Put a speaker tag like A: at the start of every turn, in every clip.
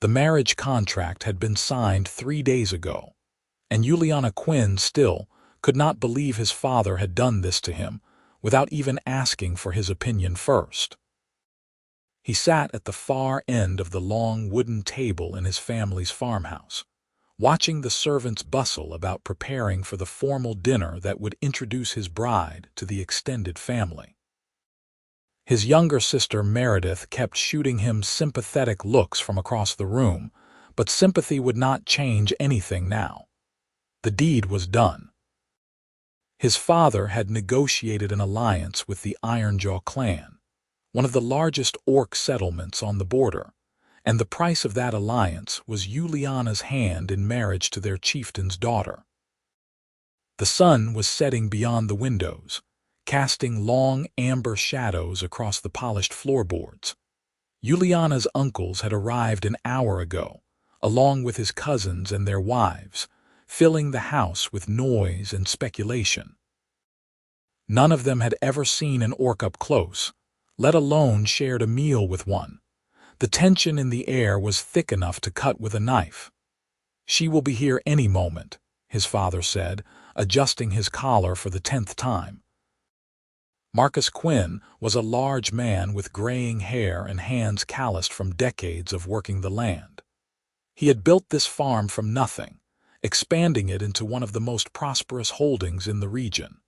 A: The marriage contract had been signed 3 days ago, and Yuliana Quinn still could not believe his father had done this to him without even asking for his opinion first. He sat at the far end of the long wooden table in his family's farmhouse, watching the servants bustle about preparing for the formal dinner that would introduce his bride to the extended family. His younger sister Meredith kept shooting him sympathetic looks from across the room, but sympathy would not change anything now. The deed was done. His father had negotiated an alliance with the Ironjaw clan, one of the largest orc settlements on the border, and the price of that alliance was Yuliana's hand in marriage to their chieftain's daughter. The sun was setting beyond the windows, casting long amber shadows across the polished floorboards. Yuliana's uncles had arrived an hour ago, along with his cousins and their wives, filling the house with noise and speculation. None of them had ever seen an orc up close, let alone shared a meal with one. The tension in the air was thick enough to cut with a knife. "She will be here any moment," his father said, adjusting his collar for the 10th time. Marcus Quinn was a large man with graying hair and hands calloused from decades of working the land. He had built this farm from nothing, expanding it into one of the most prosperous holdings in the region.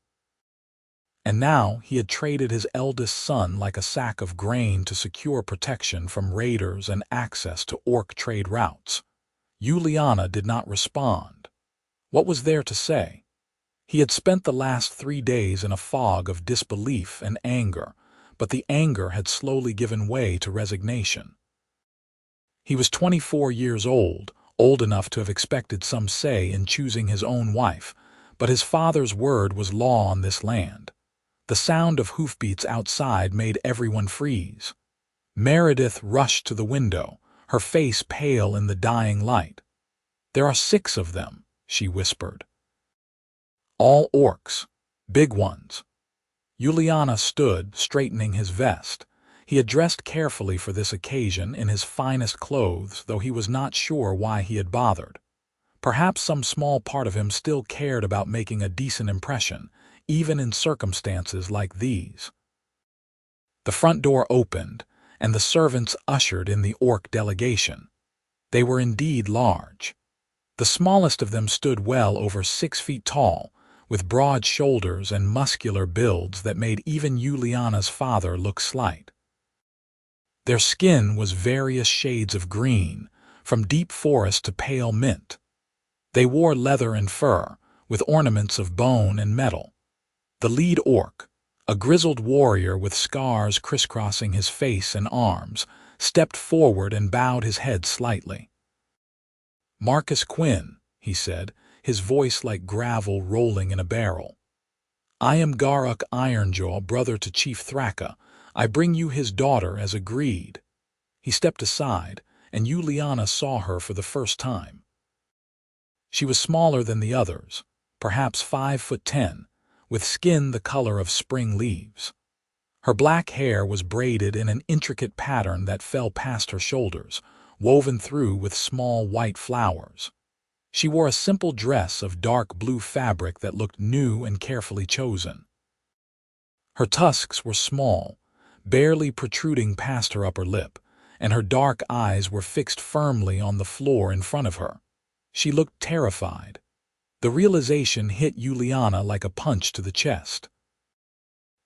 A: And now he had traded his eldest son like a sack of grain to secure protection from raiders and access to orc trade routes. Yuliana did not respond. What was there to say? He had spent the last 3 days in a fog of disbelief and anger, but the anger had slowly given way to resignation. He was 24 years old enough to have expected some say in choosing his own wife, but his father's word was law on this land. The sound of hoofbeats outside made everyone freeze. Meredith rushed to the window, her face pale in the dying light. "There are 6 of them," she whispered. "All orcs, big ones." Yuliana stood, straightening his vest. He had dressed carefully for this occasion in his finest clothes, though he was not sure why he had bothered. Perhaps some small part of him still cared about making a decent impression, even in circumstances like these. The front door opened, and the servants ushered in the orc delegation. They were indeed large. The smallest of them stood well over 6 feet tall, with broad shoulders and muscular builds that made even Yuliana's father look slight. Their skin was various shades of green, from deep forest to pale mint. They wore leather and fur, with ornaments of bone and metal. The lead orc, a grizzled warrior with scars crisscrossing his face and arms, stepped forward and bowed his head slightly. "Marcus Quinn," he said, his voice like gravel rolling in a barrel. "I am Garuk Ironjaw, brother to Chief Thraka. I bring you his daughter as agreed." He stepped aside, and Yuliana saw her for the first time. She was smaller than the others, perhaps 5'10", with skin the color of spring leaves. Her black hair was braided in an intricate pattern that fell past her shoulders, woven through with small white flowers. She wore a simple dress of dark blue fabric that looked new and carefully chosen. Her tusks were small, barely protruding past her upper lip, and her dark eyes were fixed firmly on the floor in front of her. She looked terrified. The realization hit Yuliana like a punch to the chest.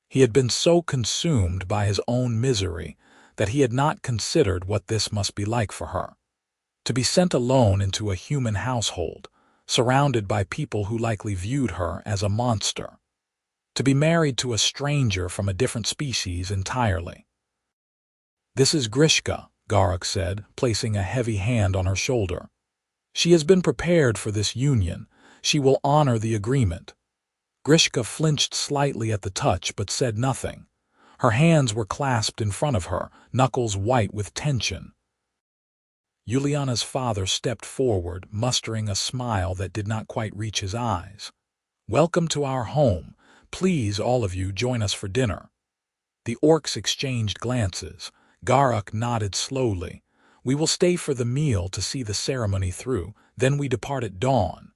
A: He had been so consumed by his own misery that he had not considered what this must be like for her. To be sent alone into a human household, surrounded by people who likely viewed her as a monster. To be married to a stranger from a different species entirely. "This is Grishka," Garuk said, placing a heavy hand on her shoulder. "She has been prepared for this union. She will honor the agreement." Grishka flinched slightly at the touch but said nothing. Her hands were clasped in front of her, knuckles white with tension. Yuliana's father stepped forward, mustering a smile that did not quite reach his eyes. "Welcome to our home. Please, all of you, join us for dinner." The orcs exchanged glances. Garuk nodded slowly. We will stay for the meal to see the ceremony through, then we depart at dawn.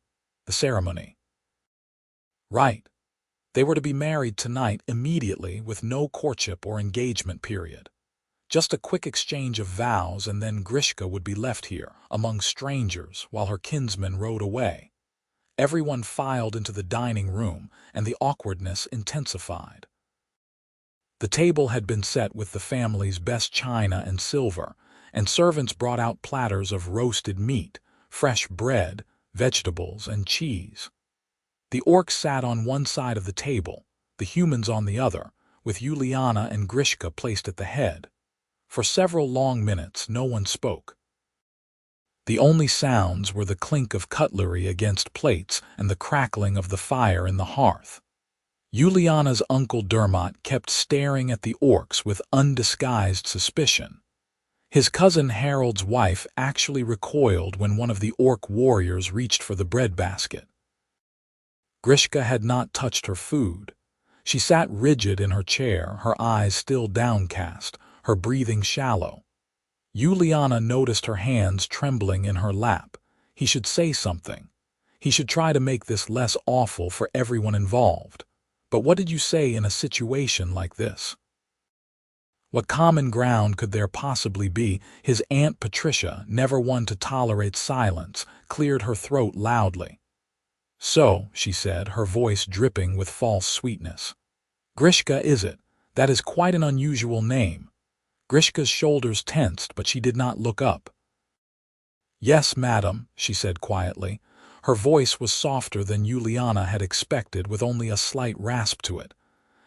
A: The ceremony. Right. They were to be married tonight immediately with no courtship or engagement period. Just a quick exchange of vows and then Grishka would be left here, among strangers, while her kinsman rode away. Everyone filed into the dining room, and the awkwardness intensified. The table had been set with the family's best china and silver, and servants brought out platters of roasted meat, fresh bread, vegetables, and cheese. The orcs sat on one side of the table, the humans on the other, with Yuliana and Grishka placed at the head. For several long minutes no one spoke. The only sounds were the clink of cutlery against plates and the crackling of the fire in the hearth. Yuliana's uncle Dermot kept staring at the orcs with undisguised suspicion. His cousin Harold's wife actually recoiled when one of the orc warriors reached for the breadbasket. Grishka had not touched her food. She sat rigid in her chair, her eyes still downcast, her breathing shallow. Yuliana noticed her hands trembling in her lap. He should say something. He should try to make this less awful for everyone involved. But what did you say in a situation like this? What common ground could there possibly be? His Aunt Patricia, never one to tolerate silence, cleared her throat loudly. So, she said, her voice dripping with false sweetness. Grishka, is it? That is quite an unusual name. Grishka's shoulders tensed, but she did not look up. Yes, madam, she said quietly. Her voice was softer than Yuliana had expected, with only a slight rasp to it.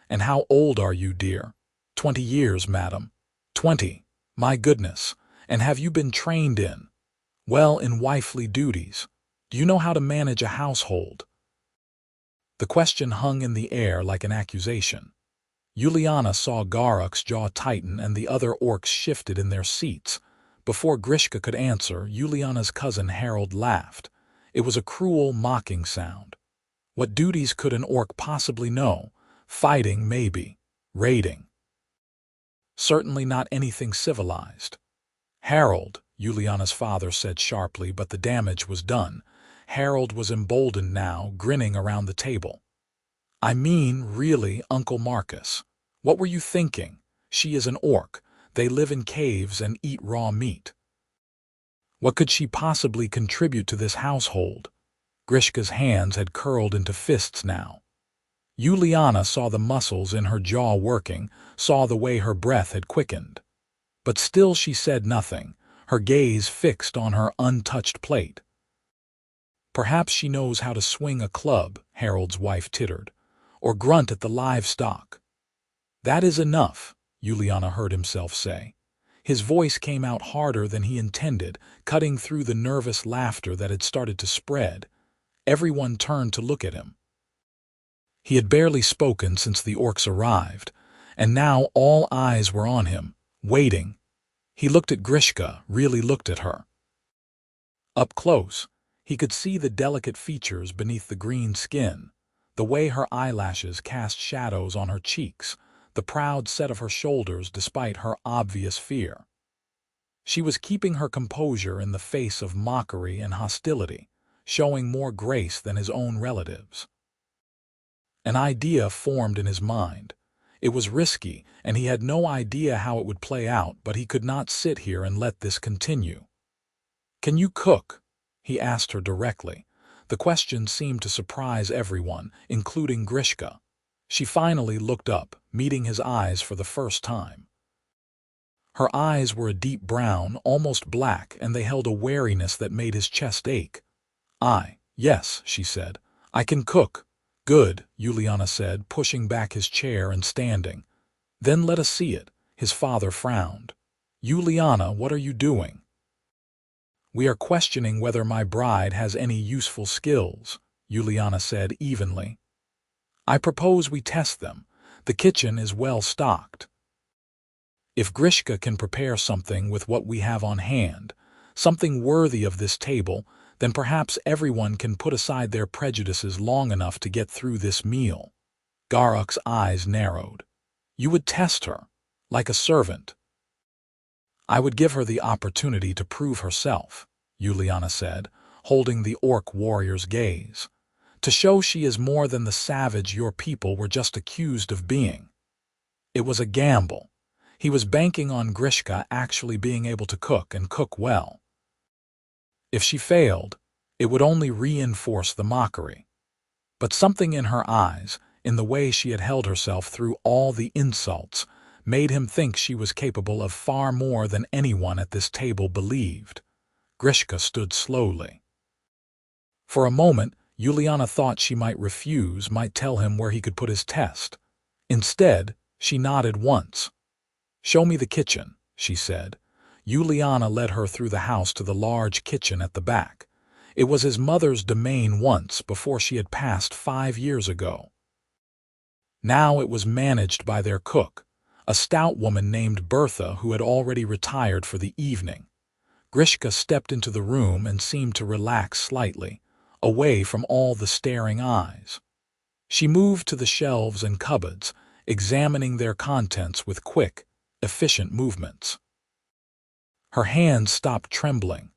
A: And how old are you, dear? 20 years, madam. 20. My goodness. And have you been trained in? Well, in wifely duties. Do you know how to manage a household? The question hung in the air like an accusation. Yuliana saw Garuk's jaw tighten and the other orcs shifted in their seats. Before Grishka could answer, Yuliana's cousin Harold laughed. It was a cruel, mocking sound. What duties could an orc possibly know? Fighting, maybe. Raiding. Certainly not anything civilized. Harold, Yuliana's father said sharply, but the damage was done. Harold was emboldened now, grinning around the table. I mean, really, Uncle Marcus. What were you thinking? She is an orc. They live in caves and eat raw meat. What could she possibly contribute to this household? Grishka's hands had curled into fists now. Yuliana saw the muscles in her jaw working, saw the way her breath had quickened. But still she said nothing, her gaze fixed on her untouched plate. Perhaps she knows how to swing a club, Harold's wife tittered, or grunt at the livestock. That is enough, Yuliana heard himself say. His voice came out harder than he intended, cutting through the nervous laughter that had started to spread. Everyone turned to look at him. He had barely spoken since the orcs arrived, and now all eyes were on him, waiting. He looked at Grishka, really looked at her. Up close, he could see the delicate features beneath the green skin, the way her eyelashes cast shadows on her cheeks, the proud set of her shoulders despite her obvious fear. She was keeping her composure in the face of mockery and hostility, showing more grace than his own relatives. An idea formed in his mind. It was risky, and he had no idea how it would play out, but he could not sit here and let this continue. Can you cook? He asked her directly. The question seemed to surprise everyone, including Grishka. She finally looked up, meeting his eyes for the first time. Her eyes were a deep brown, almost black, and they held a wariness that made his chest ache. Yes, she said. I can cook. Good, Yuliana said, pushing back his chair and standing. Then let us see it. His father frowned. Yuliana, what are you doing? We are questioning whether my bride has any useful skills, Yuliana said evenly. I propose we test them. The kitchen is well stocked. If Grishka can prepare something with what we have on hand, something worthy of this table, then perhaps everyone can put aside their prejudices long enough to get through this meal. Garuk's eyes narrowed. You would test her, like a servant. I would give her the opportunity to prove herself, Yuliana said, holding the orc warrior's gaze, to show she is more than the savage your people were just accused of being. It was a gamble. He was banking on Grishka actually being able to cook and cook well. If she failed, it would only reinforce the mockery. But something in her eyes, in the way she had held herself through all the insults, made him think she was capable of far more than anyone at this table believed. Grishka stood slowly. For a moment, Yuliana thought she might refuse, might tell him where he could put his test. Instead, she nodded once. "Show me the kitchen," she said. Yuliana led her through the house to the large kitchen at the back. It was his mother's domain once, before she had passed 5 years ago. Now it was managed by their cook, a stout woman named Bertha who had already retired for the evening. Grishka stepped into the room and seemed to relax slightly, away from all the staring eyes. She moved to the shelves and cupboards, examining their contents with quick, efficient movements. Her hands stopped trembling.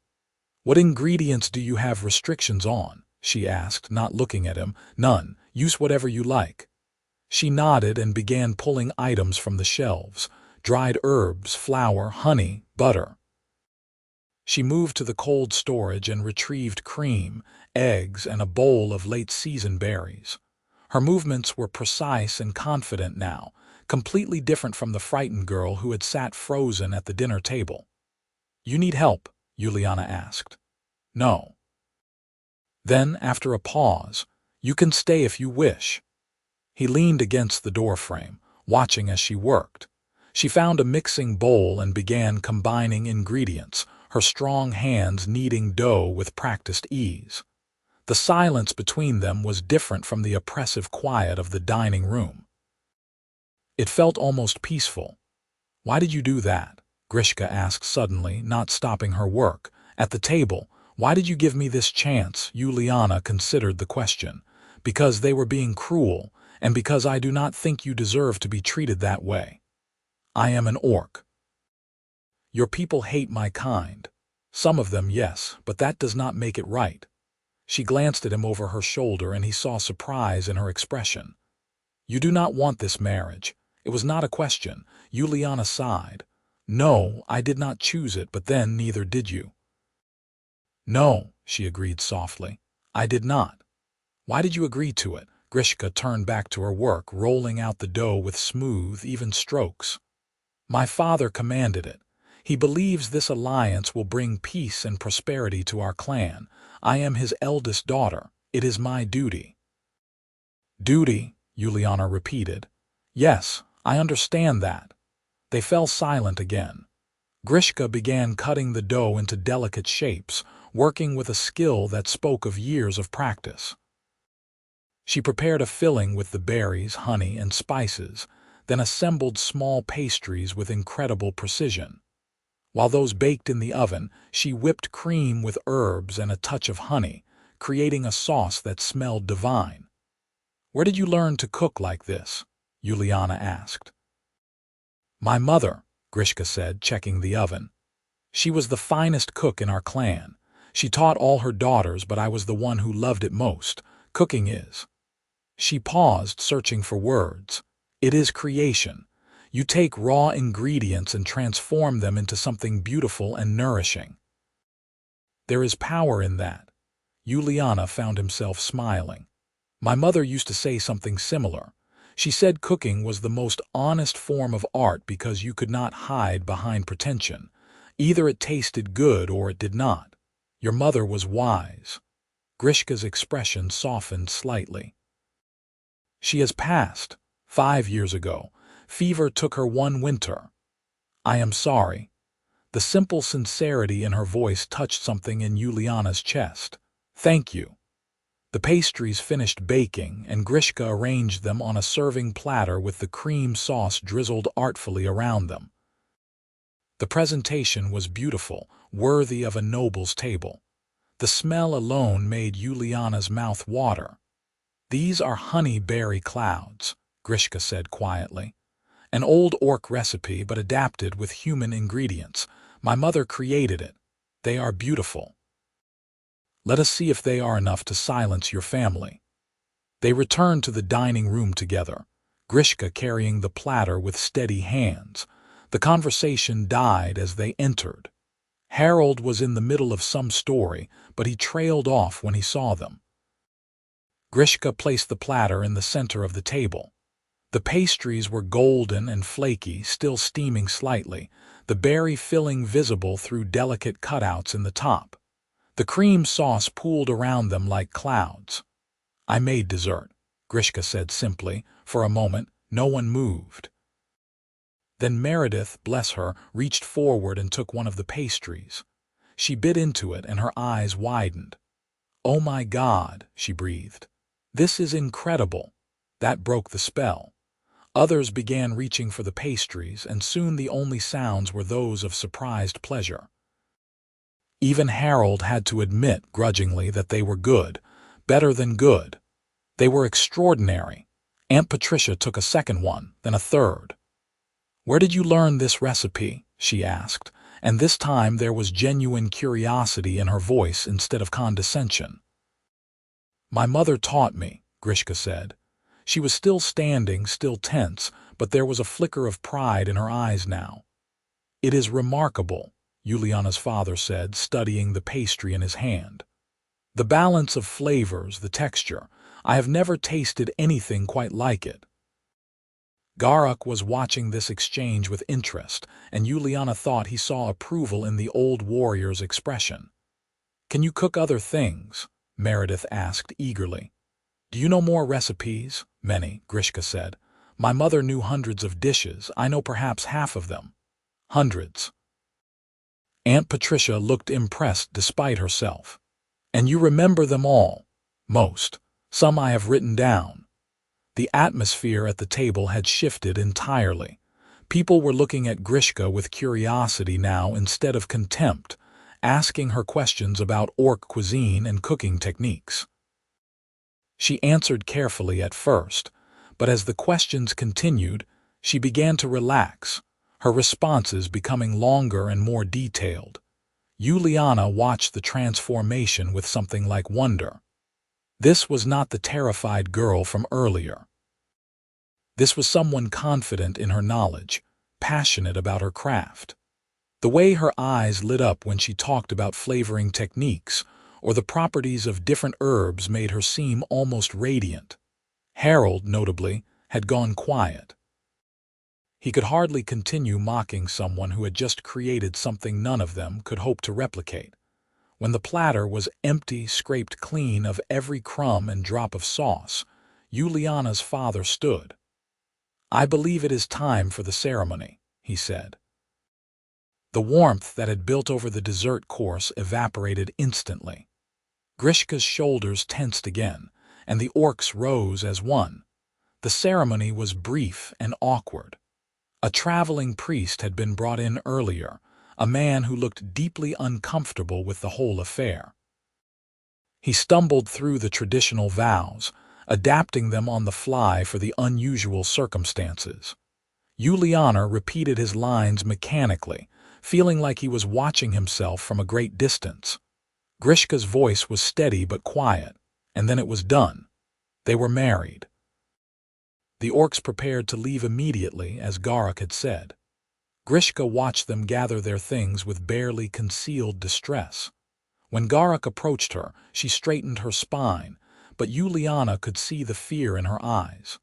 A: "What ingredients do you have restrictions on?" she asked, not looking at him. "None. Use whatever you like." She nodded and began pulling items from the shelves: dried herbs, flour, honey, butter. She moved to the cold storage and retrieved cream, eggs, and a bowl of late-season berries. Her movements were precise and confident now, completely different from the frightened girl who had sat frozen at the dinner table. "You need help?" Yuliana asked. "No." Then, after a pause, "You can stay if you wish." He leaned against the doorframe, watching as she worked. She found a mixing bowl and began combining ingredients, her strong hands kneading dough with practiced ease. The silence between them was different from the oppressive quiet of the dining room. It felt almost peaceful. "Why did you do that?" Grishka asked suddenly, not stopping her work. At the table, "Why did you give me this chance?" Yuliana considered the question. "Because they were being cruel, and because I do not think you deserve to be treated that way. I am an orc. Your people hate my kind. Some of them, yes, but that does not make it right." She glanced at him over her shoulder, and he saw surprise in her expression. "You do not want this marriage." It was not a question. Yuliana sighed. "No, I did not choose it, but then neither did you." "No," she agreed softly. "I did not." "Why did you agree to it?" Grishka turned back to her work, rolling out the dough with smooth, even strokes. "My father commanded it. He believes this alliance will bring peace and prosperity to our clan. I am his eldest daughter. It is my duty." "Duty," Yuliana repeated. "Yes, I understand that." They fell silent again. Grishka began cutting the dough into delicate shapes, working with a skill that spoke of years of practice. She prepared a filling with the berries, honey, and spices, then assembled small pastries with incredible precision. While those baked in the oven, she whipped cream with herbs and a touch of honey, creating a sauce that smelled divine. "Where did you learn to cook like this?" Yuliana asked. "My mother," Grishka said, checking the oven. "She was the finest cook in our clan. She taught all her daughters, but I was the one who loved it most. Cooking is—" She paused, searching for words. "It is creation. You take raw ingredients and transform them into something beautiful and nourishing. There is power in that." Yuliana found himself smiling. "My mother used to say something similar. She said cooking was the most honest form of art because you could not hide behind pretension. Either it tasted good or it did not. Your mother was wise." Grishka's expression softened slightly. "She has passed 5 years ago. Fever took her one winter. I am sorry." The simple sincerity in her voice touched something in Yuliana's chest. "Thank you." The pastries finished baking, and Grishka arranged them on a serving platter with the cream sauce drizzled artfully around them. The presentation was beautiful, worthy of a noble's table. The smell alone made Yuliana's mouth water. "These are honey berry clouds," Grishka said quietly. "An old orc recipe, but adapted with human ingredients. My mother created it. They are beautiful. Let us see if they are enough to silence your family." They returned to the dining room together, Grishka carrying the platter with steady hands. The conversation died as they entered. Harold was in the middle of some story, but he trailed off when he saw them. Grishka placed the platter in the center of the table. The pastries were golden and flaky, still steaming slightly, the berry filling visible through delicate cutouts in the top. The cream sauce pooled around them like clouds. "I made dessert," Grishka said simply. For a moment, no one moved. Then Meredith, bless her, reached forward and took one of the pastries. She bit into it and her eyes widened. "Oh my God," she breathed. "This is incredible." That broke the spell. Others began reaching for the pastries, and soon the only sounds were those of surprised pleasure. Even Harold had to admit grudgingly that they were good, better than good. They were extraordinary. Aunt Patricia took a second one, then a third. "Where did you learn this recipe?" she asked, and this time there was genuine curiosity in her voice instead of condescension. "My mother taught me," Grishka said. She was still standing, still tense, but there was a flicker of pride in her eyes now. "It is remarkable," Yuliana's father said, studying the pastry in his hand. "The balance of flavors, the texture. I have never tasted anything quite like it." Garak was watching this exchange with interest, and Yuliana thought he saw approval in the old warrior's expression. "Can you cook other things?" Meredith asked eagerly. "Do you know more recipes?" "Many," Grishka said. "My mother knew hundreds of dishes. I know perhaps half of them." "Hundreds." Aunt Patricia looked impressed despite herself. "And you remember them all?" "Most. Some I have written down." The atmosphere at the table had shifted entirely. People were looking at Grishka with curiosity now instead of contempt, asking her questions about Orc cuisine and cooking techniques. She answered carefully at first, but as the questions continued, she began to relax, her responses becoming longer and more detailed. Yuliana watched the transformation with something like wonder. This was not the terrified girl from earlier. This was someone confident in her knowledge, passionate about her craft. The way her eyes lit up when she talked about flavoring techniques or the properties of different herbs made her seem almost radiant. Harold, notably, had gone quiet. He could hardly continue mocking someone who had just created something none of them could hope to replicate. When the platter was empty, scraped clean of every crumb and drop of sauce, Yuliana's father stood. "I believe it is time for the ceremony," he said. The warmth that had built over the dessert course evaporated instantly. Grishka's shoulders tensed again, and the orcs rose as one. The ceremony was brief and awkward. A traveling priest had been brought in earlier, a man who looked deeply uncomfortable with the whole affair. He stumbled through the traditional vows, adapting them on the fly for the unusual circumstances. Yuliana repeated his lines mechanically, feeling like he was watching himself from a great distance. Grishka's voice was steady but quiet, and then it was done. They were married. The orcs prepared to leave immediately, as Garak had said. Grishka watched them gather their things with barely concealed distress. When Garak approached her, she straightened her spine, but Yuliana could see the fear in her eyes.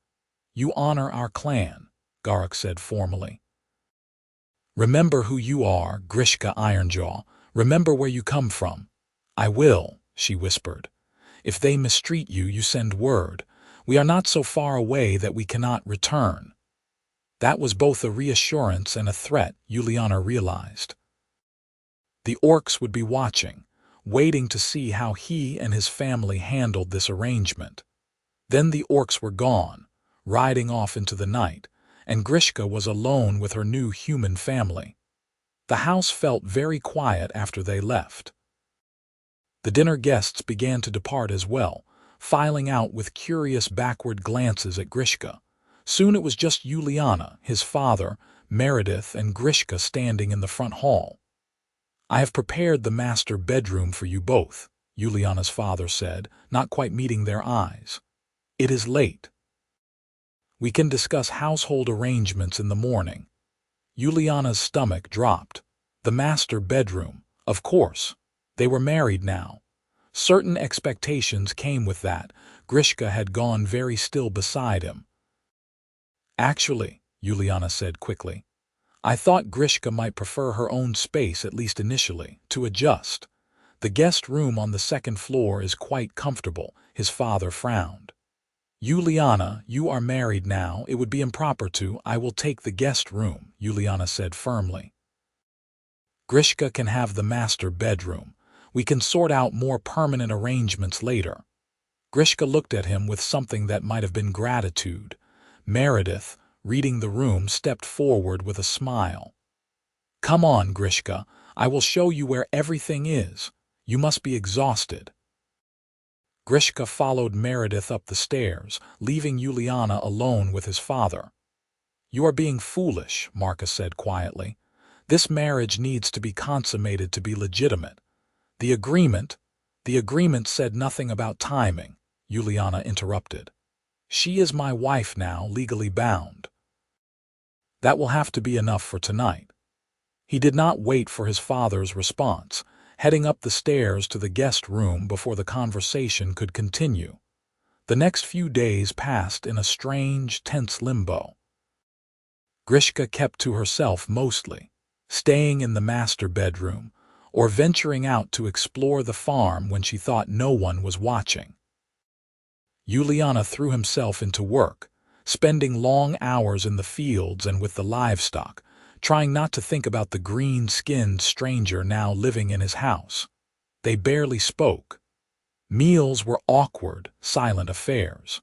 A: "You honor our clan," Garak said formally. "Remember who you are, Grishka Ironjaw. Remember where you come from." "I will," she whispered. "If they mistreat you, you send word. We are not so far away that we cannot return." That was both a reassurance and a threat, Yuliana realized. The orcs would be watching, waiting to see how he and his family handled this arrangement. Then the orcs were gone, riding off into the night, and Grishka was alone with her new human family. The house felt very quiet after they left. The dinner guests began to depart as well, filing out with curious backward glances at Grishka. Soon it was just Yuliana, his father, Meredith, and Grishka standing in the front hall. I have prepared the master bedroom for you both, Yuliana's father said, not quite meeting their eyes. It is late. We can discuss household arrangements in the morning. Yuliana's stomach dropped. The master bedroom, of course. They were married now. Certain expectations came with that. Grishka had gone very still beside him. Actually, Yuliana said quickly, I thought Grishka might prefer her own space, at least initially, to adjust. The guest room on the second floor is quite comfortable, his father frowned. Yuliana, you are married now, it would be improper to. I will take the guest room, Yuliana said firmly. Grishka can have the master bedroom. We can sort out more permanent arrangements later. Grishka looked at him with something that might have been gratitude. Meredith, reading the room, stepped forward with a smile. Come on, Grishka, I will show you where everything is. You must be exhausted. Grishka followed Meredith up the stairs, leaving Yuliana alone with his father. You are being foolish, Marka said quietly. This marriage needs to be consummated to be legitimate. The agreement said nothing about timing, Yuliana interrupted. She is my wife now, legally bound. That will have to be enough for tonight. He did not wait for his father's response, heading up the stairs to the guest room before the conversation could continue. The next few days passed in a strange, tense limbo. Grishka kept to herself mostly, staying in the master bedroom, or venturing out to explore the farm when she thought no one was watching. Yuliana threw himself into work, spending long hours in the fields and with the livestock, trying not to think about the green-skinned stranger now living in his house. They barely spoke. Meals were awkward, silent affairs.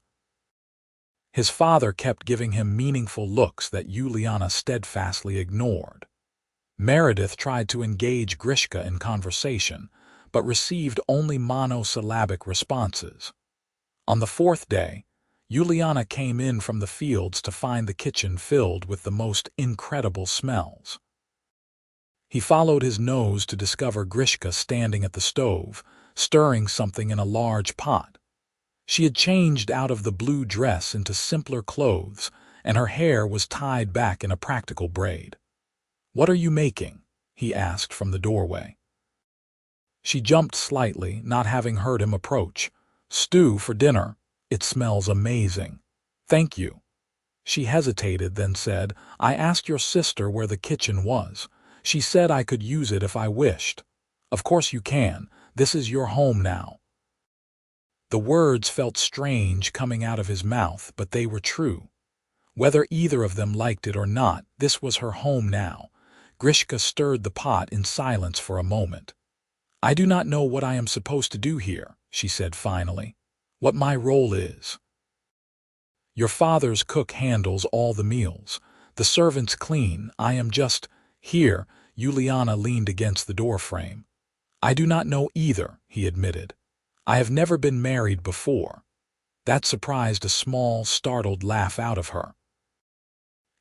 A: His father kept giving him meaningful looks that Yuliana steadfastly ignored. Meredith tried to engage Grishka in conversation, but received only monosyllabic responses. On the fourth day, Yuliana came in from the fields to find the kitchen filled with the most incredible smells. He followed his nose to discover Grishka standing at the stove, stirring something in a large pot. She had changed out of the blue dress into simpler clothes, and her hair was tied back in a practical braid. "What are you making?" he asked from the doorway. She jumped slightly, not having heard him approach. "Stew for dinner. It smells amazing." "Thank you." She hesitated, then said, "I asked your sister where the kitchen was. She said I could use it if I wished." "Of course you can. This is your home now." The words felt strange coming out of his mouth, but they were true. Whether either of them liked it or not, this was her home now. Grishka stirred the pot in silence for a moment. "I do not know what I am supposed to do here," she said finally. "What my role is. Your father's cook handles all the meals. The servants clean. I am just here." Yuliana leaned against the doorframe. "I do not know either," he admitted. "I have never been married before." That surprised a small, startled laugh out of her.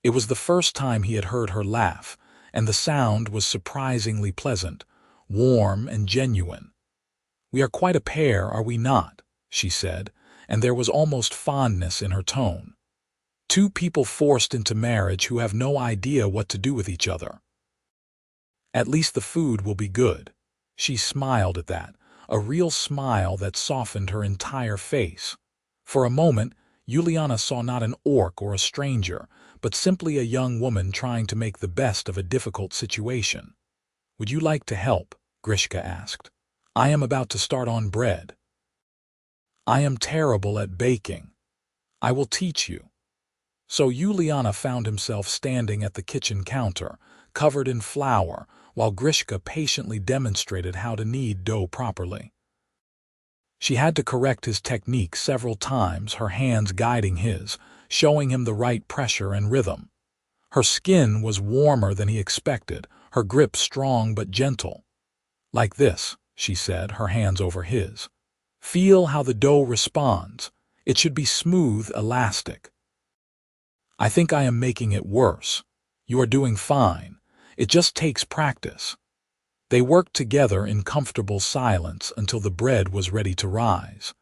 A: It was the first time he had heard her laugh, and the sound was surprisingly pleasant, warm and genuine. "We are quite a pair, are we not?" she said, and there was almost fondness in her tone. "Two people forced into marriage who have no idea what to do with each other. At least the food will be good." She smiled at that, a real smile that softened her entire face. For a moment, Yuliana saw not an orc or a stranger, but simply a young woman trying to make the best of a difficult situation. "Would you like to help?" Grishka asked. "I am about to start on bread." "I am terrible at baking." "I will teach you." So Yuliana found himself standing at the kitchen counter, covered in flour, while Grishka patiently demonstrated how to knead dough properly. She had to correct his technique several times, her hands guiding his, showing him the right pressure and rhythm. Her skin was warmer than he expected, her grip strong but gentle. "Like this," she said, her hands over his. "Feel how the dough responds. It should be smooth, elastic." "I think I am making it worse." "You are doing fine. It just takes practice." They worked together in comfortable silence until the bread was ready to rise.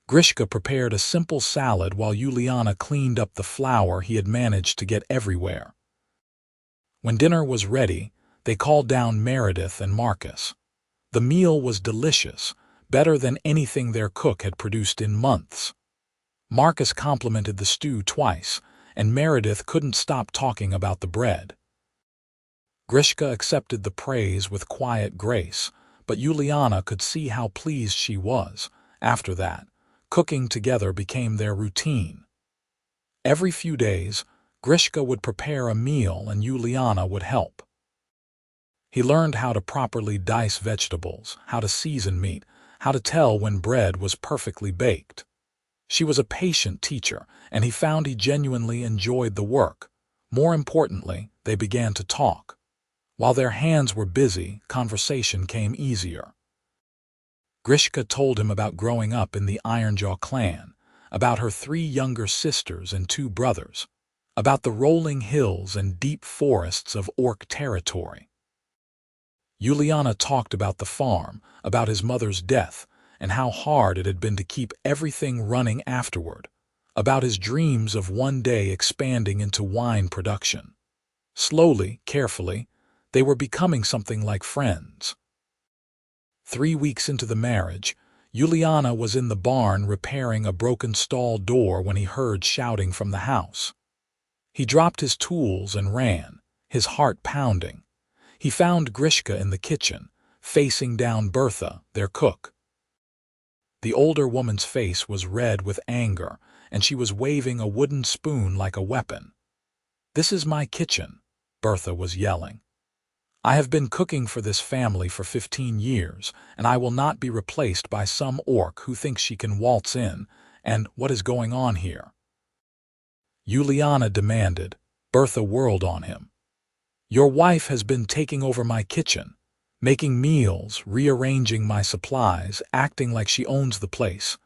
A: Grishka prepared a simple salad while Yuliana cleaned up the flour he had managed to get everywhere. When dinner was ready, they called down Meredith and Marcus. The meal was delicious, better than anything their cook had produced in months. Marcus complimented the stew twice, and Meredith couldn't stop talking about the bread. Grishka accepted the praise with quiet grace, but Yuliana could see how pleased she was. After that, cooking together became their routine. Every few days, Grishka would prepare a meal and Yuliana would help. He learned how to properly dice vegetables, how to season meat, how to tell when bread was perfectly baked. She was a patient teacher, and he found he genuinely enjoyed the work. More importantly, they began to talk. While their hands were busy, conversation came easier. Grishka told him about growing up in the Ironjaw clan, about her 3 younger sisters and 2 brothers, about the rolling hills and deep forests of Orc territory. Yuliana talked about the farm, about his mother's death, and how hard it had been to keep everything running afterward, about his dreams of one day expanding into wine production. Slowly, carefully, they were becoming something like friends. 3 weeks into the marriage, Yuliana was in the barn repairing a broken stall door when he heard shouting from the house. He dropped his tools and ran, his heart pounding. He found Grishka in the kitchen, facing down Bertha, their cook. The older woman's face was red with anger, and she was waving a wooden spoon like a weapon. "This is my kitchen," Bertha was yelling. "I have been cooking for this family for 15 years, and I will not be replaced by some orc who thinks she can waltz in, and what is going on here?" Yuliana demanded. Bertha whirled on him. "Your wife has been taking over my kitchen, making meals, rearranging my supplies, acting like she owns the place."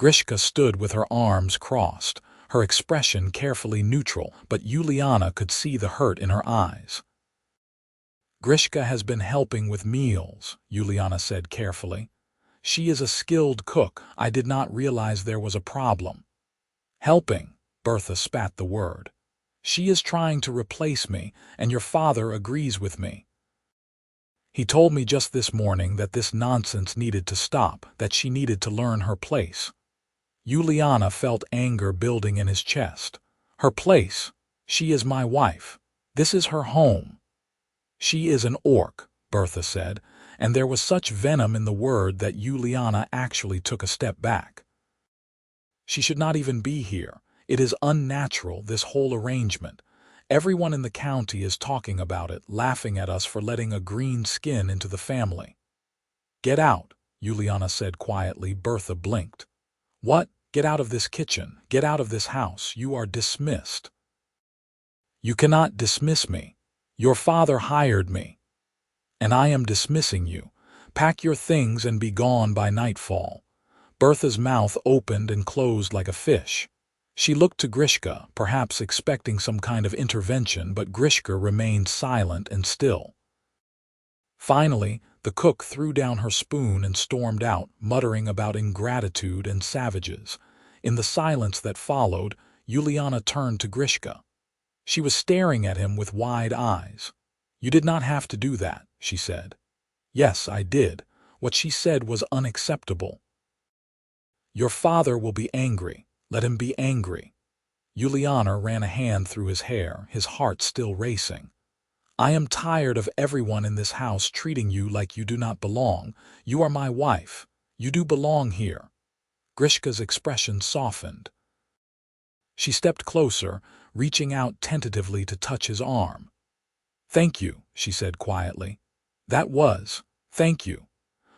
A: Grishka stood with her arms crossed, her expression carefully neutral, but Yuliana could see the hurt in her eyes. "Grishka has been helping with meals," Yuliana said carefully. "She is a skilled cook. I did not realize there was a problem." "Helping," Bertha spat the word. "She is trying to replace me, and your father agrees with me. He told me just this morning that this nonsense needed to stop, that she needed to learn her place." Yuliana felt anger building in his chest. "Her place? She is my wife. This is her home." "She is an orc," Bertha said, and there was such venom in the word that Yuliana actually took a step back. "She should not even be here. It is unnatural, this whole arrangement. Everyone in the county is talking about it, laughing at us for letting a green skin into the family." "Get out," Yuliana said quietly. Bertha blinked. "What? Get out of this kitchen. Get out of this house. You are dismissed." "You cannot dismiss me. Your father hired me. And I am dismissing you. Pack your things and be gone by nightfall." Bertha's mouth opened and closed like a fish. She looked to Grishka, perhaps expecting some kind of intervention, but Grishka remained silent and still. Finally, the cook threw down her spoon and stormed out, muttering about ingratitude and savages. In the silence that followed, Yuliana turned to Grishka. She was staring at him with wide eyes. "You did not have to do that," she said. "Yes, I did." What she said was unacceptable. "Your father will be angry. Let him be angry." Yuliana ran a hand through his hair, his heart still racing. "I am tired of everyone in this house treating you like you do not belong. You are my wife. You do belong here." Grishka's expression softened. She stepped closer, reaching out tentatively to touch his arm. "Thank you," she said quietly. Thank you."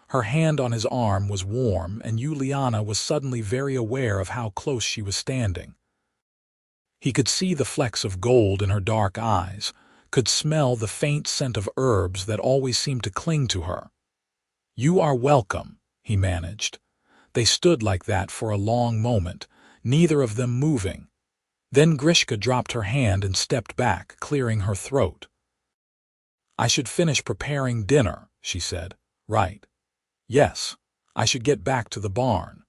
A: Her hand on his arm was warm, and Yuliana was suddenly very aware of how close she was standing. He could see the flecks of gold in her dark eyes, could smell the faint scent of herbs that always seemed to cling to her. "You are welcome," he managed. They stood like that for a long moment, neither of them moving. Then Grishka dropped her hand and stepped back, clearing her throat. "I should finish preparing dinner," she said. Right. Yes, I should get back to the barn.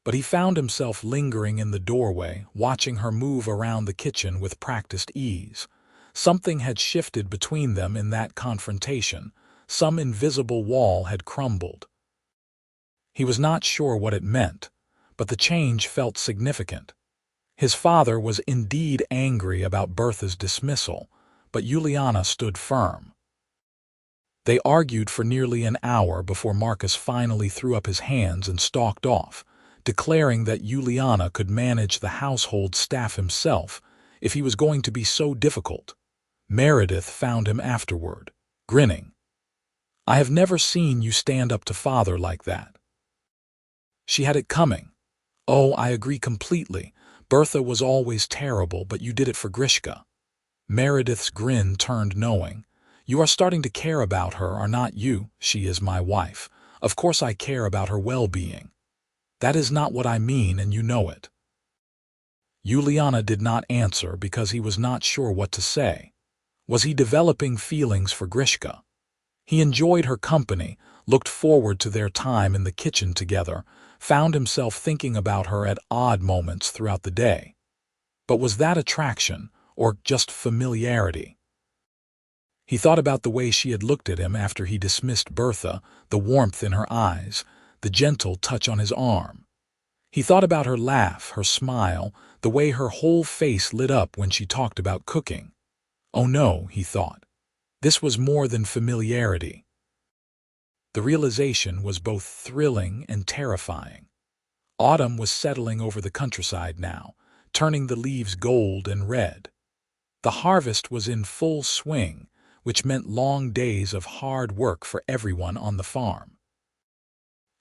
A: But he found himself lingering in the doorway, watching her move around the kitchen with practiced ease. Something had shifted between them in that confrontation. Some invisible wall had crumbled. He was not sure what it meant, but the change felt significant. His father was indeed angry about Bertha's dismissal, but Yuliana stood firm. They argued for nearly an hour before Marcus finally threw up his hands and stalked off, declaring that Yuliana could manage the household staff himself if he was going to be so difficult. Meredith found him afterward, grinning. I have never seen you stand up to father like that. She had it coming. Oh, I agree completely. Bertha was always terrible, but you did it for Grishka. Meredith's grin turned knowing. You are starting to care about her, are not you? She is my wife. Of course I care about her well-being. That is not what I mean, and you know it. Yuliana did not answer because he was not sure what to say. Was he developing feelings for Grishka? He enjoyed her company, looked forward to their time in the kitchen together, found himself thinking about her at odd moments throughout the day. But was that attraction, or just familiarity? He thought about the way she had looked at him after he dismissed Bertha, the warmth in her eyes, the gentle touch on his arm. He thought about her laugh, her smile, the way her whole face lit up when she talked about cooking. Oh no, he thought. This was more than familiarity. The realization was both thrilling and terrifying. Autumn was settling over the countryside now, turning the leaves gold and red. The harvest was in full swing, which meant long days of hard work for everyone on the farm.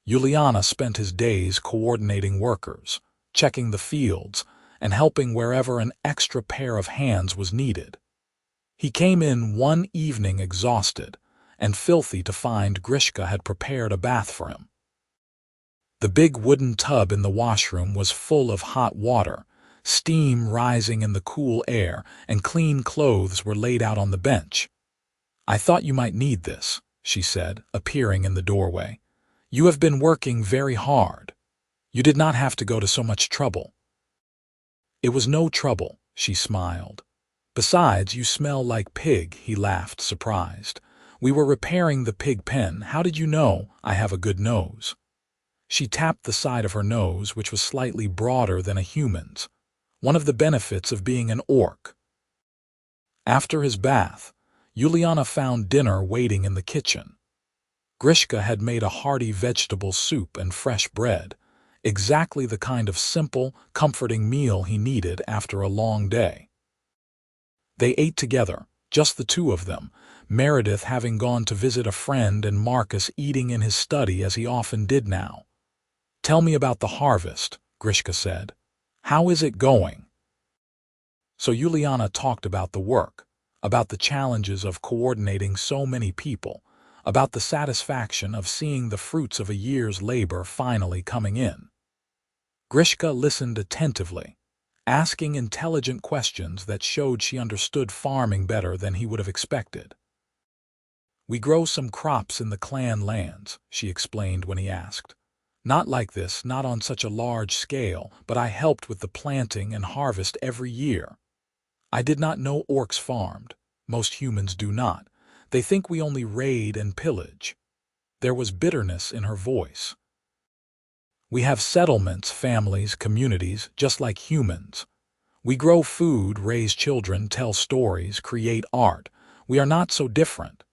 A: Yuliana spent his days coordinating workers, checking the fields, and helping wherever an extra pair of hands was needed. He came in one evening exhausted and filthy to find Grishka had prepared a bath for him. The big wooden tub in the washroom was full of hot water, steam rising in the cool air, and clean clothes were laid out on the bench. I thought you might need this, she said, appearing in the doorway. You have been working very hard. You did not have to go to so much trouble. It was no trouble, she smiled. Besides, you smell like pig, he laughed, surprised. We were repairing the pig pen. How did you know I have a good nose? She tapped the side of her nose, which was slightly broader than a human's, one of the benefits of being an orc. After his bath, Yuliana found dinner waiting in the kitchen. Grishka had made a hearty vegetable soup and fresh bread, exactly the kind of simple, comforting meal he needed after a long day. They ate together, just the two of them, Meredith having gone to visit a friend and Marcus eating in his study as he often did now. Tell me about the harvest, Grishka said. How is it going? So Yuliana talked about the work, about the challenges of coordinating so many people, about the satisfaction of seeing the fruits of a year's labor finally coming in. Grishka listened attentively, asking intelligent questions that showed she understood farming better than he would have expected. We grow some crops in the clan lands, she explained when he asked. Not like this, not on such a large scale, but I helped with the planting and harvest every year. I did not know orcs farmed. Most humans do not. They think we only raid and pillage. There was bitterness in her voice. We have settlements, families, communities, just like humans. We grow food, raise children, tell stories, create art. We are not so different.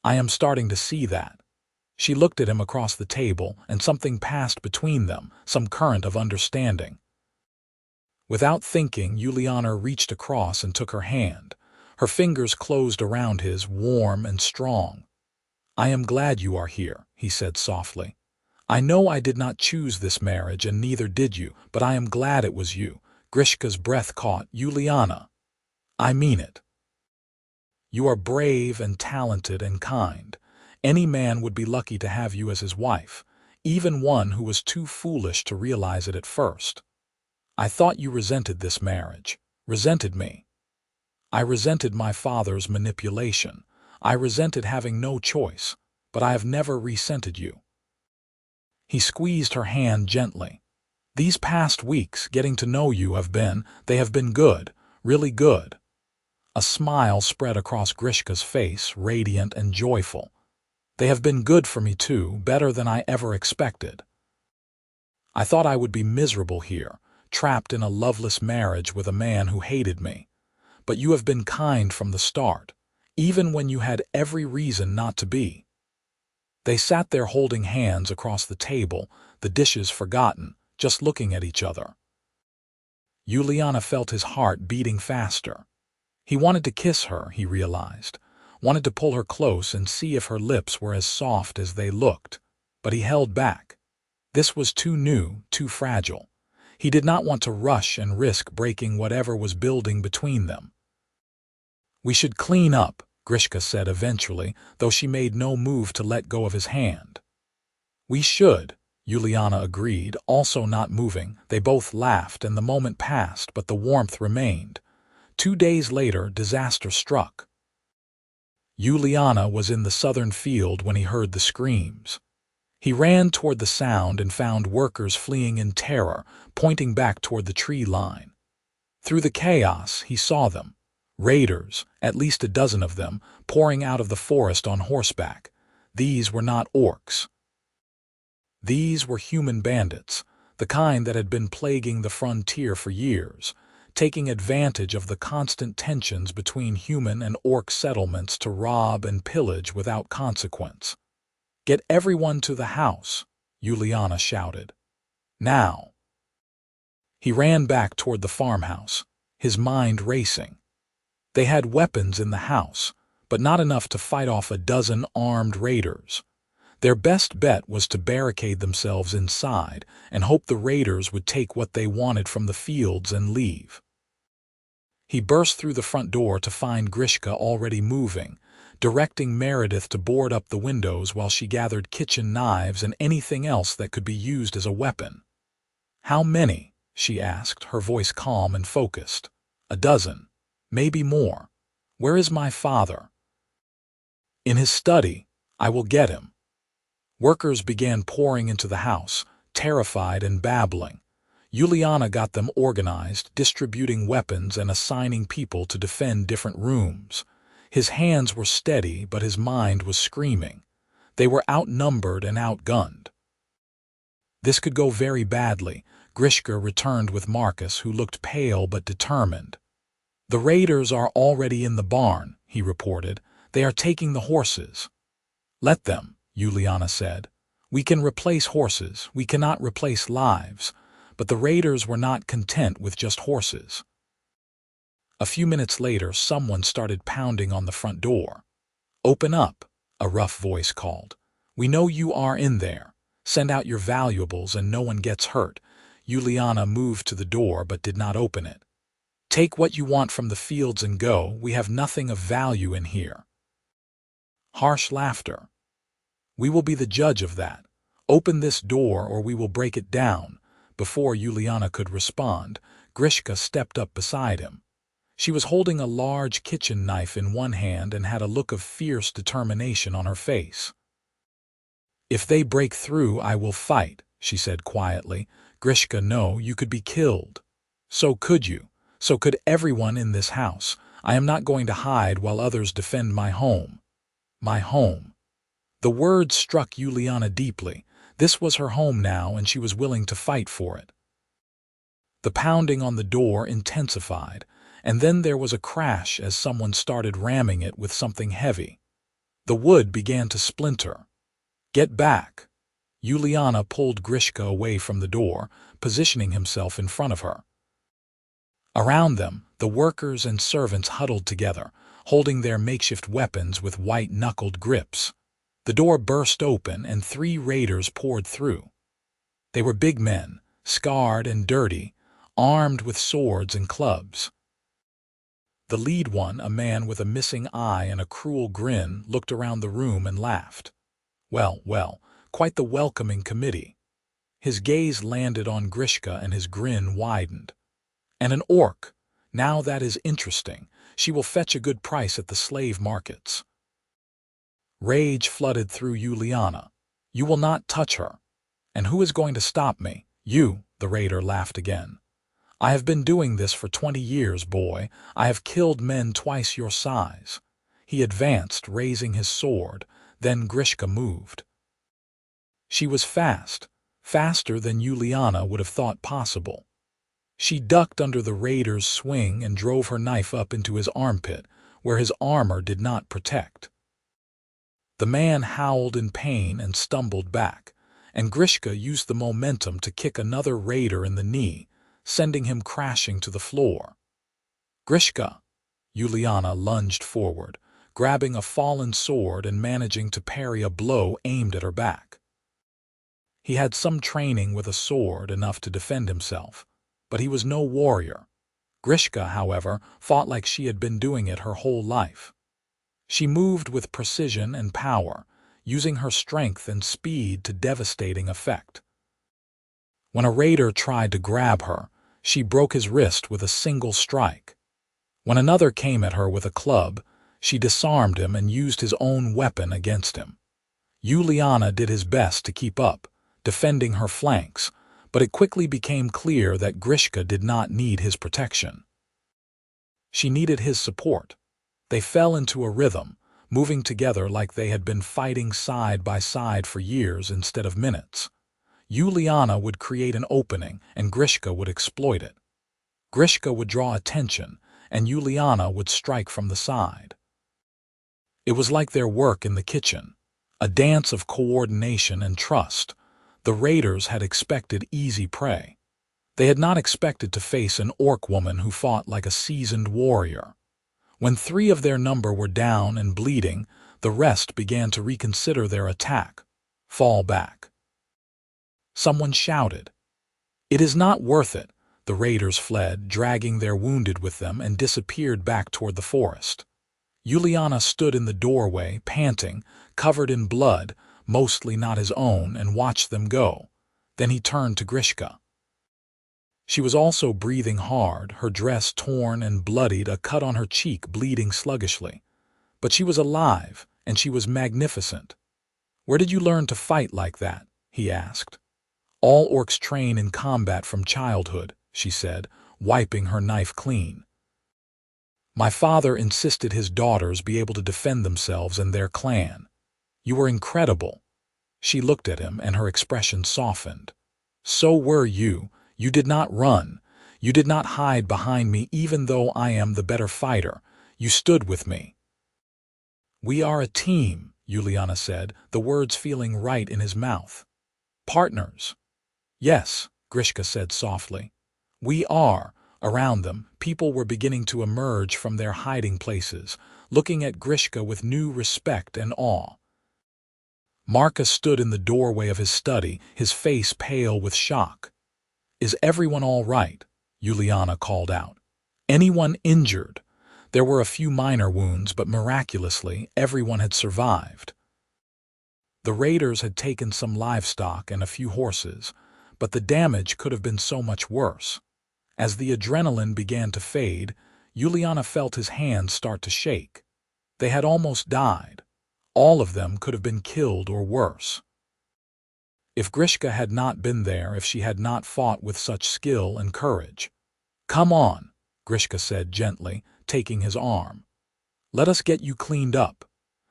A: I am starting to see that. She looked at him across the table, and something passed between them, some current of understanding. Without thinking, Yuliana reached across and took her hand. Her fingers closed around his, warm and strong. I am glad you are here, he said softly. I know I did not choose this marriage, and neither did you, but I am glad it was you. Grishka's breath caught. Yuliana. I mean it. You are brave and talented and kind. Any man would be lucky to have you as his wife, even one who was too foolish to realize it at first. I thought you resented this marriage, resented me. I resented my father's manipulation. I resented having no choice. but I have never resented you." He squeezed her hand gently. "These past weeks, getting to know you they have been good, really good." A smile spread across Grishka's face, radiant and joyful. "They have been good for me too, better than I ever expected. I thought I would be miserable here, trapped in a loveless marriage with a man who hated me. But you have been kind from the start, even when you had every reason not to be." They sat there holding hands across the table, the dishes forgotten, just looking at each other. Yuliana felt his heart beating faster. He wanted to kiss her, he realized, wanted to pull her close and see if her lips were as soft as they looked, but he held back. This was too new, too fragile. He did not want to rush and risk breaking whatever was building between them. "We should clean up," Grishka said eventually, though she made no move to let go of his hand. "We should," Yuliana agreed, also not moving. They both laughed, and the moment passed, but the warmth remained. 2 days later, disaster struck. Yuliana was in the southern field when he heard the screams. He ran toward the sound and found workers fleeing in terror, pointing back toward the tree line. Through the chaos, he saw them. Raiders, at least a dozen of them, pouring out of the forest on horseback. These were not orcs. These were human bandits, the kind that had been plaguing the frontier for years, taking advantage of the constant tensions between human and orc settlements to rob and pillage without consequence. "Get everyone to the house," Yuliana shouted. "Now." He ran back toward the farmhouse, his mind racing. They had weapons in the house, but not enough to fight off a dozen armed raiders. Their best bet was to barricade themselves inside and hope the raiders would take what they wanted from the fields and leave. He burst through the front door to find Grishka already moving, directing Meredith to board up the windows while she gathered kitchen knives and anything else that could be used as a weapon. "How many?" she asked, her voice calm and focused. "A dozen. Maybe more. Where is my father?" "In his study. I will get him." Workers began pouring into the house, terrified and babbling. Yuliana got them organized, distributing weapons and assigning people to defend different rooms. His hands were steady, but his mind was screaming. They were outnumbered and outgunned. This could go very badly. Grishka returned with Marcus, who looked pale but determined. "The raiders are already in the barn," he reported. "They are taking the horses." "Let them," Yuliana said. "We can replace horses. We cannot replace lives." But the raiders were not content with just horses. A few minutes later, someone started pounding on the front door. "Open up," a rough voice called. "We know you are in there. Send out your valuables and no one gets hurt." Yuliana moved to the door but did not open it. "Take what you want from the fields and go. We have nothing of value in here." Harsh laughter. "We will be the judge of that. Open this door or we will break it down." Before Yuliana could respond, Grishka stepped up beside him. She was holding a large kitchen knife in one hand and had a look of fierce determination on her face. "If they break through, I will fight," she said quietly. "Grishka, no, you could be killed. So could you. So could everyone in this house. I am not going to hide while others defend my home. My home." The word struck Yuliana deeply. This was her home now, and she was willing to fight for it. The pounding on the door intensified, and then there was a crash as someone started ramming it with something heavy. The wood began to splinter. "Get back!" Yuliana pulled Grishka away from the door, positioning himself in front of her. Around them, the workers and servants huddled together, holding their makeshift weapons with white-knuckled grips. The door burst open and 3 raiders poured through. They were big men, scarred and dirty, armed with swords and clubs. The lead one, a man with a missing eye and a cruel grin, looked around the room and laughed. Well, quite the welcoming committee. His gaze landed on Grishka and his grin widened. "And an orc. Now that is interesting. She will fetch a good price at the slave markets." Rage flooded through Yuliana. "You will not touch her. And who is going to stop me? You," the raider laughed again. "I have been doing this for 20 years, boy. I have killed men twice your size." He advanced, raising his sword. Then Grishka moved. She was fast, faster than Yuliana would have thought possible. She ducked under the raider's swing and drove her knife up into his armpit, where his armor did not protect. The man howled in pain and stumbled back, and Grishka used the momentum to kick another raider in the knee, sending him crashing to the floor. "Grishka!" Yuliana lunged forward, grabbing a fallen sword and managing to parry a blow aimed at her back. He had some training with a sword, enough to defend himself, but he was no warrior. Grishka, however, fought like she had been doing it her whole life. She moved with precision and power, using her strength and speed to devastating effect. When a raider tried to grab her, she broke his wrist with a single strike. When another came at her with a club, she disarmed him and used his own weapon against him. Yuliana did his best to keep up, defending her flanks, but it quickly became clear that Grishka did not need his protection. She needed his support. They fell into a rhythm, moving together like they had been fighting side by side for years instead of minutes. Yuliana would create an opening, and Grishka would exploit it. Grishka would draw attention, and Yuliana would strike from the side. It was like their work in the kitchen, a dance of coordination and trust. The raiders had expected easy prey. They had not expected to face an orc woman who fought like a seasoned warrior. When 3 of their number were down and bleeding, the rest began to reconsider their attack. Fall back. Someone shouted. "It is not worth it." The raiders fled, dragging their wounded with them, and disappeared back toward the forest. Yuliana stood in the doorway, panting, covered in blood, mostly not his own, and watched them go. Then he turned to Grishka. She was also breathing hard, her dress torn and bloodied, a cut on her cheek bleeding sluggishly. But she was alive, and she was magnificent. "Where did you learn to fight like that?" he asked. "All orcs train in combat from childhood," she said, wiping her knife clean. "My father insisted his daughters be able to defend themselves and their clan. You were incredible." She looked at him, and her expression softened. "So were you. You did not run. You did not hide behind me even though I am the better fighter. You stood with me." "We are a team," Yuliana said, the words feeling right in his mouth. "Partners." "Yes," Grishka said softly. "We are." Around them, people were beginning to emerge from their hiding places, looking at Grishka with new respect and awe. Marka stood in the doorway of his study, his face pale with shock. "Is everyone all right?" Yuliana called out. "Anyone injured?" There were a few minor wounds, but miraculously, everyone had survived. The raiders had taken some livestock and a few horses, but the damage could have been so much worse. As the adrenaline began to fade, Yuliana felt his hands start to shake. They had almost died. All of them could have been killed or worse. If Grishka had not been there, if she had not fought with such skill and courage. "Come on," Grishka said gently, taking his arm. "Let us get you cleaned up."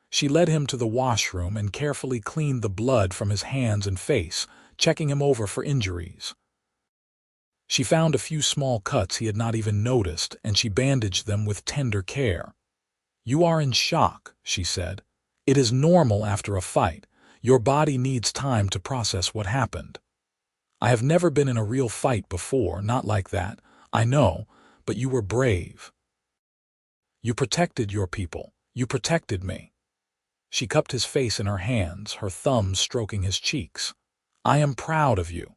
A: She led him to the washroom and carefully cleaned the blood from his hands and face, checking him over for injuries. She found a few small cuts he had not even noticed, and she bandaged them with tender care. "You are in shock," she said. "It is normal after a fight. Your body needs time to process what happened. I have never been in a real fight before, not like that, I know, but you were brave. You protected your people. You protected me." She cupped his face in her hands, her thumbs stroking his cheeks. "I am proud of you."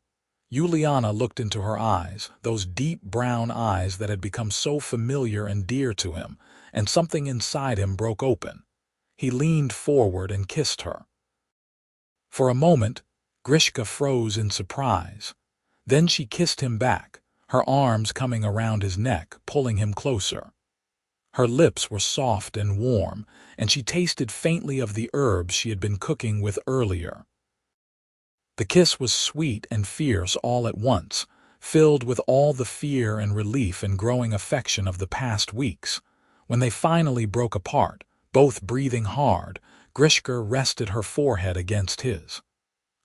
A: Yuliana looked into her eyes, those deep brown eyes that had become so familiar and dear to him, and something inside him broke open. He leaned forward and kissed her. For a moment, Grishka froze in surprise. Then she kissed him back, her arms coming around his neck, pulling him closer. Her lips were soft and warm, and she tasted faintly of the herbs she had been cooking with earlier. The kiss was sweet and fierce all at once, filled with all the fear and relief and growing affection of the past weeks. When they finally broke apart, both breathing hard, Grishka rested her forehead against his.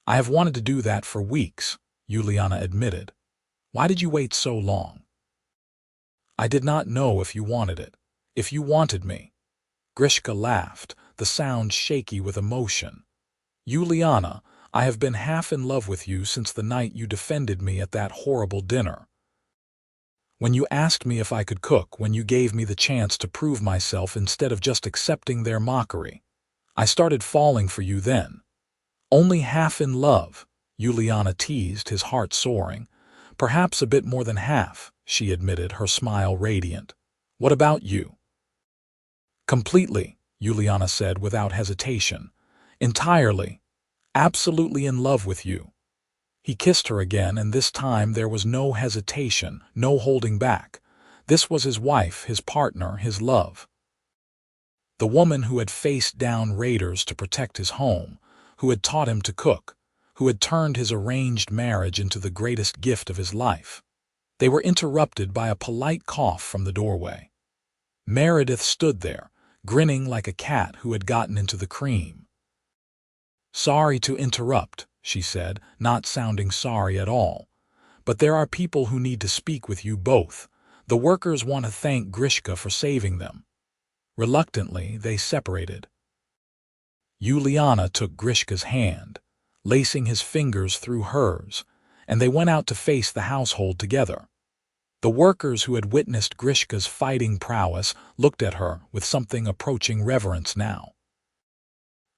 A: "I have wanted to do that for weeks," Yuliana admitted. "Why did you wait so long?" "I did not know if you wanted it. If you wanted me." Grishka laughed, the sound shaky with emotion. "Yuliana, I have been half in love with you since the night you defended me at that horrible dinner. When you asked me if I could cook, when you gave me the chance to prove myself instead of just accepting their mockery. I started falling for you then." "Only half in love," Yuliana teased, his heart soaring. "Perhaps a bit more than half," she admitted, her smile radiant. "What about you?" "Completely," Yuliana said without hesitation. "Entirely. Absolutely in love with you." He kissed her again, and this time there was no hesitation, no holding back. This was his wife, his partner, his love. The woman who had faced down raiders to protect his home, who had taught him to cook, who had turned his arranged marriage into the greatest gift of his life. They were interrupted by a polite cough from the doorway. Meredith stood there, grinning like a cat who had gotten into the cream. "Sorry to interrupt," she said, not sounding sorry at all. "But there are people who need to speak with you both. The workers want to thank Grishka for saving them." Reluctantly, they separated. Yuliana took Grishka's hand, lacing his fingers through hers, and they went out to face the household together. The workers who had witnessed Grishka's fighting prowess looked at her with something approaching reverence now.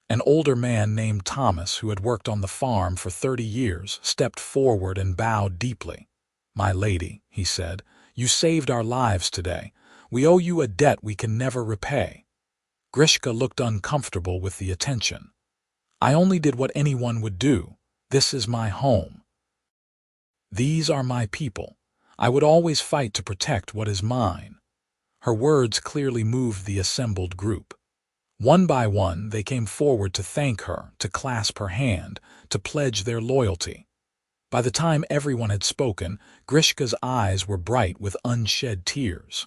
A: An older man named Thomas, who had worked on the farm for 30 years, stepped forward and bowed deeply. "My lady," he said, "you saved our lives today. We owe you a debt we can never repay." Grishka looked uncomfortable with the attention. "I only did what anyone would do. This is my home. These are my people. I would always fight to protect what is mine." Her words clearly moved the assembled group. One by one, they came forward to thank her, to clasp her hand, to pledge their loyalty. By the time everyone had spoken, Grishka's eyes were bright with unshed tears.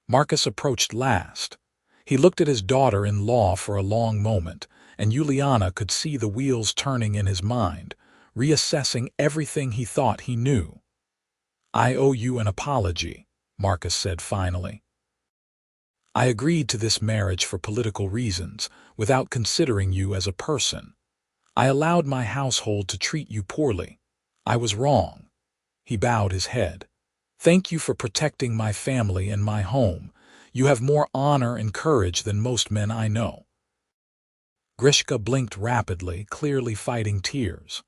A: Marcus approached last. He looked at his daughter-in-law for a long moment, and Yuliana could see the wheels turning in his mind, reassessing everything he thought he knew. "I owe you an apology," Marcus said finally. "I agreed to this marriage for political reasons, without considering you as a person. I allowed my household to treat you poorly. I was wrong." He bowed his head. "Thank you for protecting my family and my home. You have more honor and courage than most men I know." Grishka blinked rapidly, clearly fighting tears.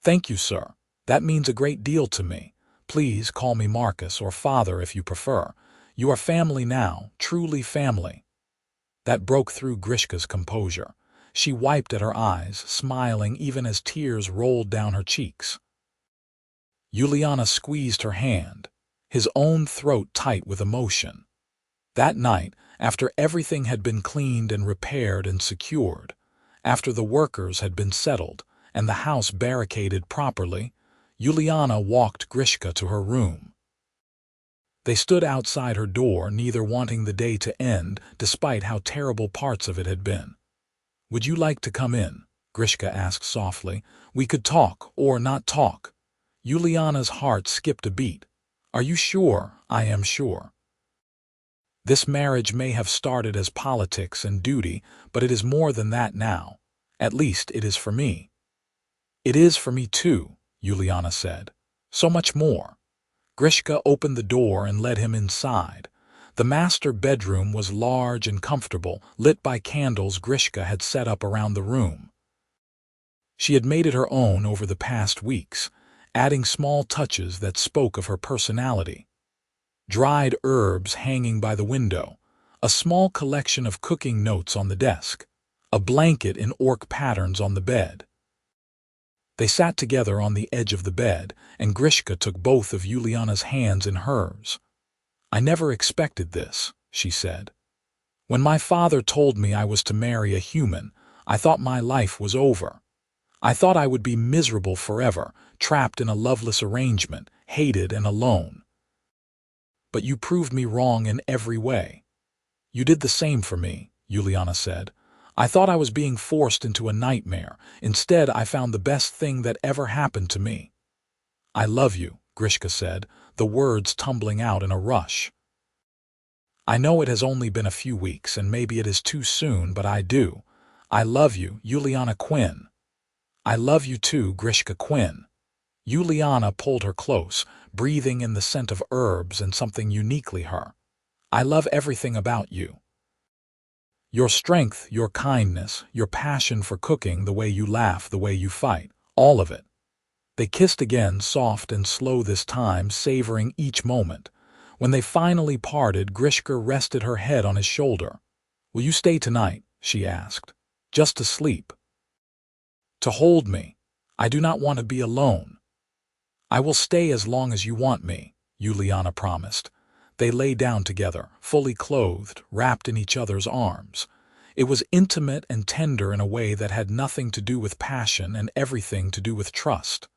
A: "Thank you, sir. That means a great deal to me. Please call me Marcus, or father if you prefer. You are family now, truly family." That broke through Grishka's composure. She wiped at her eyes, smiling even as tears rolled down her cheeks. Yuliana squeezed her hand, his own throat tight with emotion. That night, after everything had been cleaned and repaired and secured, after the workers had been settled and the house barricaded properly, Yuliana walked Grishka to her room. They stood outside her door, neither wanting the day to end, despite how terrible parts of it had been. "Would you like to come in?" Grishka asked softly. "We could talk, or not talk." Yuliana's heart skipped a beat. "Are you sure?" "I am sure. This marriage may have started as politics and duty, but it is more than that now. At least it is for me." "It is for me too," Yuliana said. "So much more." Grishka opened the door and led him inside. The master bedroom was large and comfortable, lit by candles Grishka had set up around the room. She had made it her own over the past weeks, adding small touches that spoke of her personality. Dried herbs hanging by the window, a small collection of cooking notes on the desk, a blanket in orc patterns on the bed. They sat together on the edge of the bed, and Grishka took both of Yuliana's hands in hers. I never expected this, she said. When my father told me I was to marry a human, I thought my life was over. I thought I would be miserable forever, trapped in a loveless arrangement, hated and alone. But you proved me wrong in every way. You did the same for me, Yuliana said. I thought I was being forced into a nightmare. Instead, I found the best thing that ever happened to me. I love you, Grishka said, the words tumbling out in a rush. I know it has only been a few weeks, and maybe it is too soon, but I do. I love you, Yuliana Quinn. I love you too, Grishka Quinn. Yuliana pulled her close, breathing in the scent of herbs and something uniquely her. I love everything about you. Your strength, your kindness, your passion for cooking, the way you laugh, the way you fight, all of it. They kissed again, soft and slow this time, savoring each moment. When they finally parted, Grishka rested her head on his shoulder. Will you stay tonight? She asked. Just to sleep. To hold me. I do not want to be alone. I will stay as long as you want me, Yuliana promised. They lay down together, fully clothed, wrapped in each other's arms. It was intimate and tender in a way that had nothing to do with passion and everything to do with trust.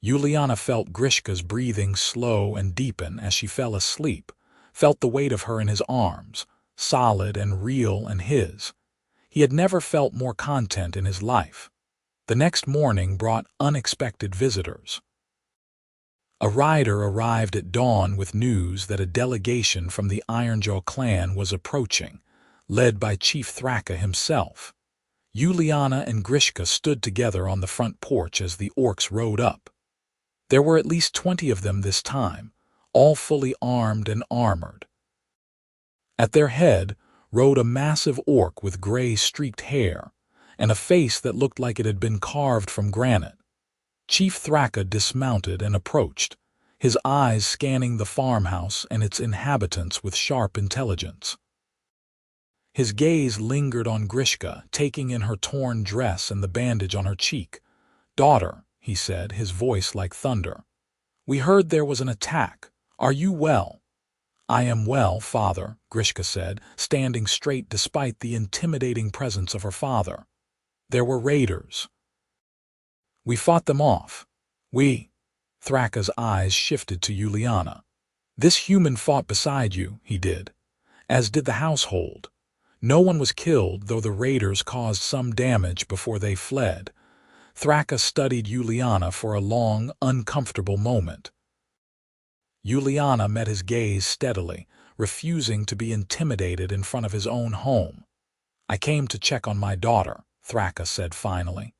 A: Yuliana felt Grishka's breathing slow and deepen as she fell asleep, felt the weight of her in his arms, solid and real and his. He had never felt more content in his life. The next morning brought unexpected visitors. A rider arrived at dawn with news that a delegation from the Ironjaw clan was approaching, led by Chief Thraka himself. Yuliana and Grishka stood together on the front porch as the orcs rode up. There were at least 20 of them this time, all fully armed and armored. At their head rode a massive orc with gray streaked hair and a face that looked like it had been carved from granite. Chief Thraka dismounted and approached, his eyes scanning the farmhouse and its inhabitants with sharp intelligence. His gaze lingered on Grishka, taking in her torn dress and the bandage on her cheek. "Daughter," he said, his voice like thunder. "We heard there was an attack. Are you well?" "I am well, father," Grishka said, standing straight despite the intimidating presence of her father. "There were raiders. We fought them off. Thraka's eyes shifted to Yuliana. "This human fought beside you," he did, "as did the household. No one was killed, though the raiders caused some damage before they fled." Thraka studied Yuliana for a long, uncomfortable moment. Yuliana met his gaze steadily, refusing to be intimidated in front of his own home. "I came to check on my daughter," Thraka said finally,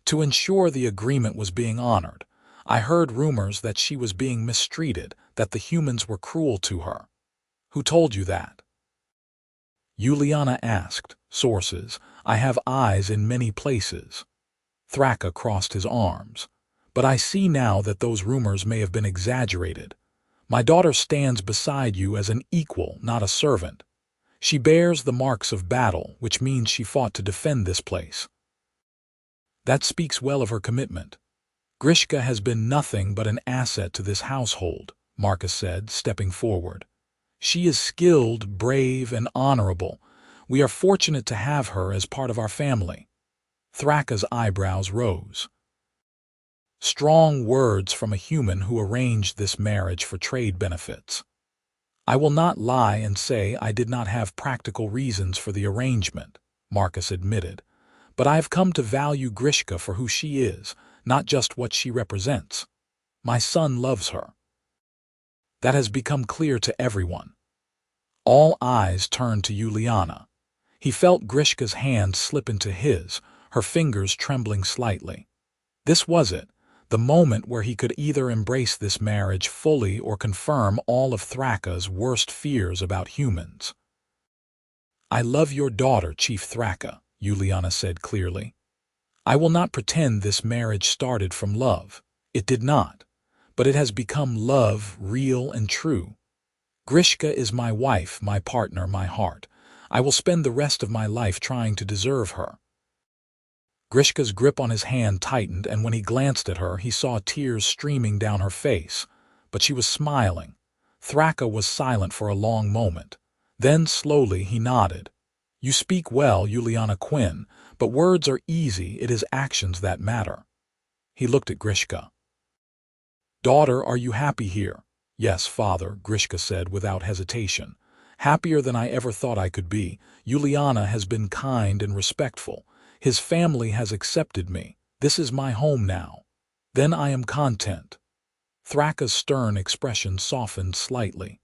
A: "to ensure the agreement was being honored. I heard rumors that she was being mistreated, that the humans were cruel to her." "Who told you that?" Yuliana asked. "Sources. I have eyes in many places." Thraka crossed his arms. "But I see now that those rumors may have been exaggerated. My daughter stands beside you as an equal, not a servant. She bears the marks of battle, which means she fought to defend this place." "That speaks well of her commitment. Grishka has been nothing but an asset to this household," Marcus said, stepping forward. "She is skilled, brave, and honorable. We are fortunate to have her as part of our family." Thraka's eyebrows rose. Strong words from a human who arranged this marriage for trade benefits. "I will not lie and say I did not have practical reasons for the arrangement," Marcus admitted. "But I have come to value Grishka for who she is, not just what she represents. My son loves her." That has become clear to everyone. All eyes turned to Yuliana. He felt Grishka's hand slip into his, her fingers trembling slightly. This was it, the moment where he could either embrace this marriage fully or confirm all of Thraka's worst fears about humans. "I love your daughter, Chief Thraka," Yuliana said clearly. "I will not pretend this marriage started from love. It did not. But it has become love, real and true. Grishka is my wife, my partner, my heart. I will spend the rest of my life trying to deserve her." Grishka's grip on his hand tightened, and when he glanced at her, he saw tears streaming down her face. But she was smiling. Thraka was silent for a long moment. Then slowly he nodded. You speak well, Yuliana Quinn, but words are easy, it is actions that matter. He looked at Grishka. Daughter, are you happy here? Yes, father, Grishka said without hesitation. Happier than I ever thought I could be. Yuliana has been kind and respectful. His family has accepted me. This is my home now. Then I am content. Thraka's stern expression softened slightly.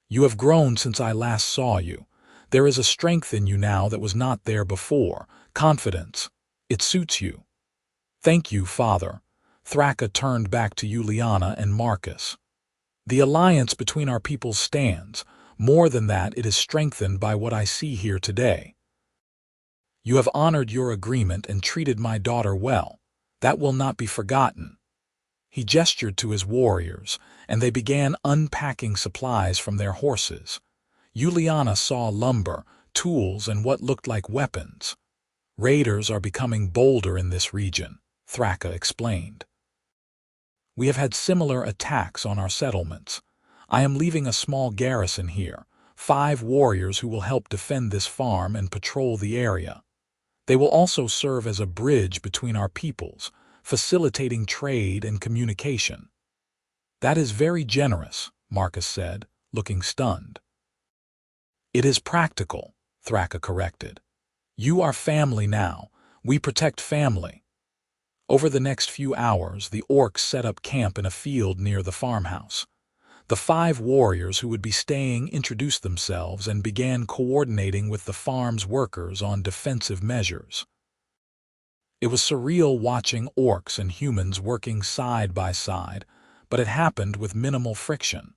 A: You have grown since I last saw you. There is a strength in you now that was not there before. Confidence. It suits you. Thank you, father. Thraka turned back to Yuliana and Marcus. The alliance between our peoples stands. More than that, it is strengthened by what I see here today. You have honored your agreement and treated my daughter well. That will not be forgotten. He gestured to his warriors, and they began unpacking supplies from their horses. Yuliana saw lumber, tools, and what looked like weapons. Raiders are becoming bolder in this region, Thraka explained. We have had similar attacks on our settlements. I am leaving a small garrison here, 5 warriors who will help defend this farm and patrol the area. They will also serve as a bridge between our peoples, facilitating trade and communication. That is very generous, Marcus said, looking stunned. It is practical, Thraka corrected. You are family now. We protect family. Over the next few hours, the orcs set up camp in a field near the farmhouse. The 5 warriors who would be staying introduced themselves and began coordinating with the farm's workers on defensive measures. It was surreal watching orcs and humans working side by side, but it happened with minimal friction.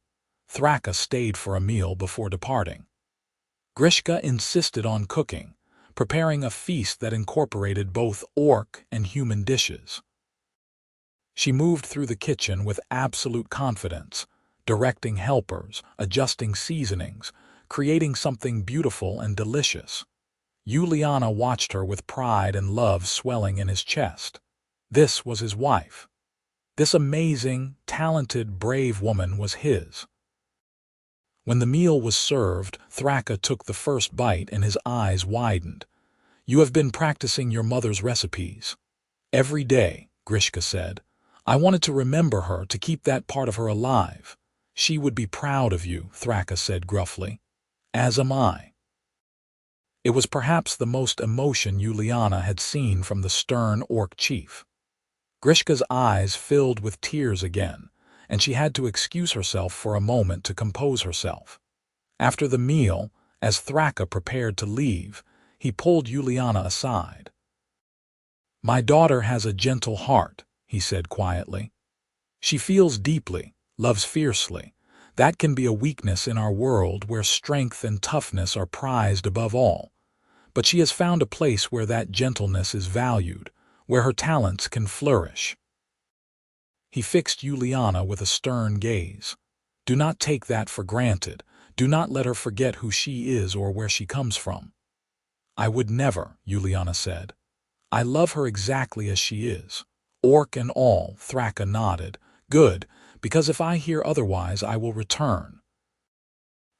A: Thraka stayed for a meal before departing. Grishka insisted on cooking, preparing a feast that incorporated both orc and human dishes. She moved through the kitchen with absolute confidence, directing helpers, adjusting seasonings, creating something beautiful and delicious. Yuliana watched her with pride and love swelling in his chest. This was his wife. This amazing, talented, brave woman was his. When the meal was served, Thraka took the first bite and his eyes widened. You have been practicing your mother's recipes. Every day, Grishka said. I wanted to remember her, to keep that part of her alive. She would be proud of you, Thraka said gruffly. As am I. It was perhaps the most emotion Yuliana had seen from the stern orc chief. Grishka's eyes filled with tears again, and she had to excuse herself for a moment to compose herself. After the meal, as Thraka prepared to leave, he pulled Yuliana aside. My daughter has a gentle heart, he said quietly. She feels deeply, loves fiercely. That can be a weakness in our world where strength and toughness are prized above all. But she has found a place where that gentleness is valued, where her talents can flourish. He fixed Yuliana with a stern gaze. Do not take that for granted. Do not let her forget who she is or where she comes from. I would never, Yuliana said. I love her exactly as she is. Orc and all, Thraka nodded. Good, because if I hear otherwise I will return.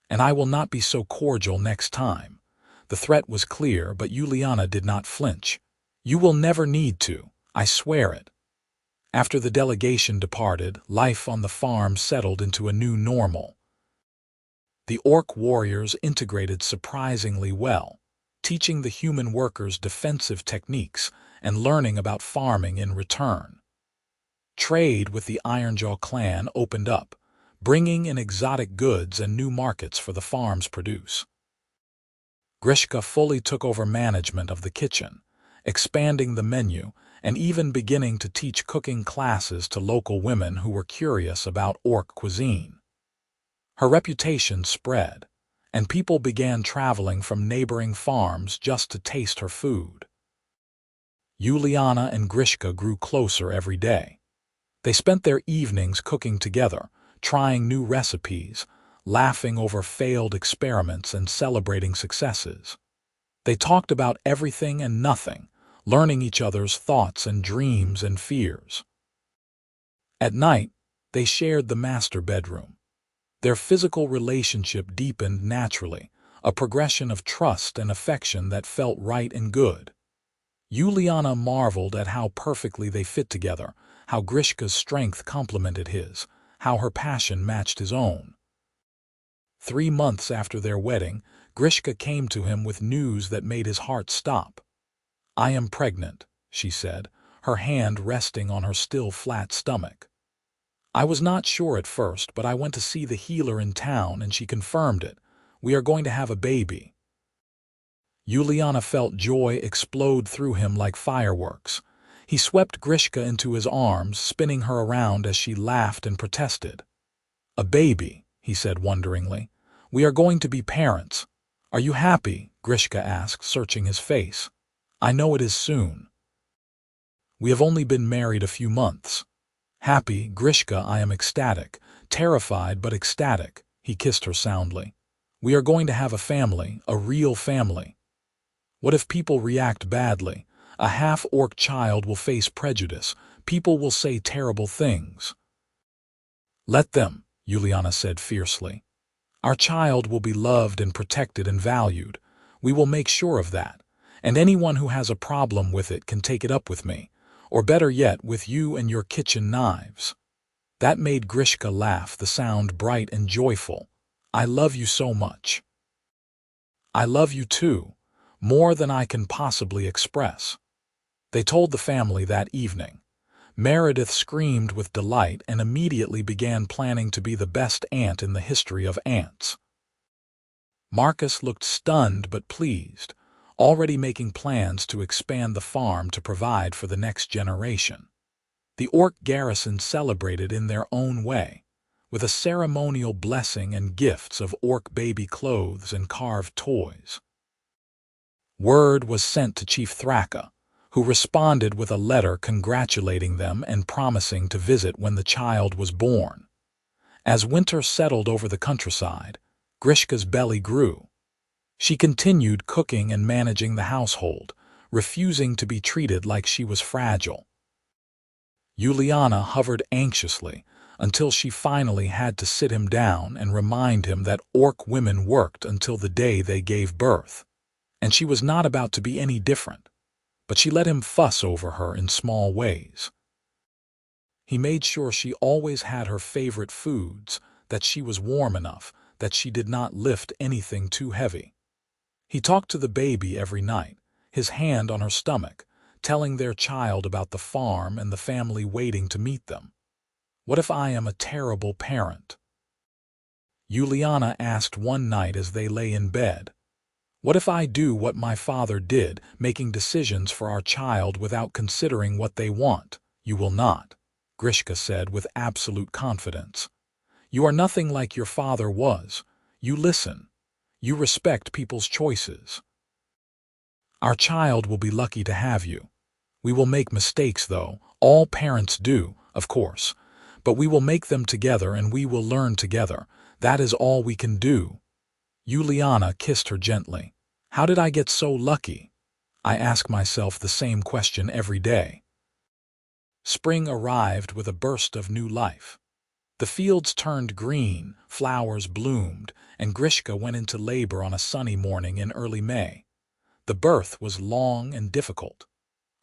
A: And I will not be so cordial next time. The threat was clear, but Yuliana did not flinch. You will never need to, I swear it. After the delegation departed, life on the farm settled into a new normal. The orc warriors integrated surprisingly well, teaching the human workers defensive techniques and learning about farming in return. Trade with the Ironjaw clan opened up, bringing in exotic goods and new markets for the farm's produce. Grishka fully took over management of the kitchen, expanding the menu and even beginning to teach cooking classes to local women who were curious about orc cuisine. Her reputation spread, and people began traveling from neighboring farms just to taste her food. Yuliana and Grishka grew closer every day. They spent their evenings cooking together, trying new recipes, laughing over failed experiments and celebrating successes. They talked about everything and nothing, learning each other's thoughts and dreams and fears. At night, they shared the master bedroom. Their physical relationship deepened naturally, a progression of trust and affection that felt right and good. Yuliana marveled at how perfectly they fit together, how Grishka's strength complemented his, how her passion matched his own. 3 months after their wedding, Grishka came to him with news that made his heart stop. "I am pregnant," she said, her hand resting on her still flat stomach. "I was not sure at first, but I went to see the healer in town and she confirmed it. We are going to have a baby." Yuliana felt joy explode through him like fireworks. He swept Grishka into his arms, spinning her around as she laughed and protested. "A baby," he said wonderingly. "We are going to be parents. Are you happy?" Grishka asked, searching his face. "I know it is soon." "We have only been married a few months." "Happy, Grishka, I am ecstatic. Terrified, but ecstatic." He kissed her soundly. "We are going to have a family, a real family." "What if people react badly? A half-orc child will face prejudice. People will say terrible things." "Let them," Yuliana said fiercely. "Our child will be loved and protected and valued. We will make sure of that. And anyone who has a problem with it can take it up with me, or better yet, with you and your kitchen knives." That made Grishka laugh, the sound bright and joyful. "I love you so much." "I love you too, more than I can possibly express." They told the family that evening. Meredith screamed with delight and immediately began planning to be the best aunt in the history of aunts. Marcus looked stunned but pleased, already making plans to expand the farm to provide for the next generation. The orc garrison celebrated in their own way, with a ceremonial blessing and gifts of orc baby clothes and carved toys. Word was sent to Chief Thraka, who responded with a letter congratulating them and promising to visit when the child was born. As winter settled over the countryside, Grishka's belly grew. She continued cooking and managing the household, refusing to be treated like she was fragile. Yuliana hovered anxiously until she finally had to sit him down and remind him that orc women worked until the day they gave birth, and she was not about to be any different. But she let him fuss over her in small ways. He made sure she always had her favorite foods, that she was warm enough, that she did not lift anything too heavy. He talked to the baby every night, his hand on her stomach, telling their child about the farm and the family waiting to meet them. "What if I am a terrible parent?" Yuliana asked one night as they lay in bed. "What if I do what my father did, making decisions for our child without considering what they want?" "You will not," Grishka said with absolute confidence. "You are nothing like your father was. You listen. You respect people's choices. Our child will be lucky to have you. We will make mistakes, though. All parents do, of course. But we will make them together and we will learn together. That is all we can do." Yuliana kissed her gently. "How did I get so lucky?" "I ask myself the same question every day." Spring arrived with a burst of new life. The fields turned green, flowers bloomed, and Grishka went into labor on a sunny morning in early May. The birth was long and difficult.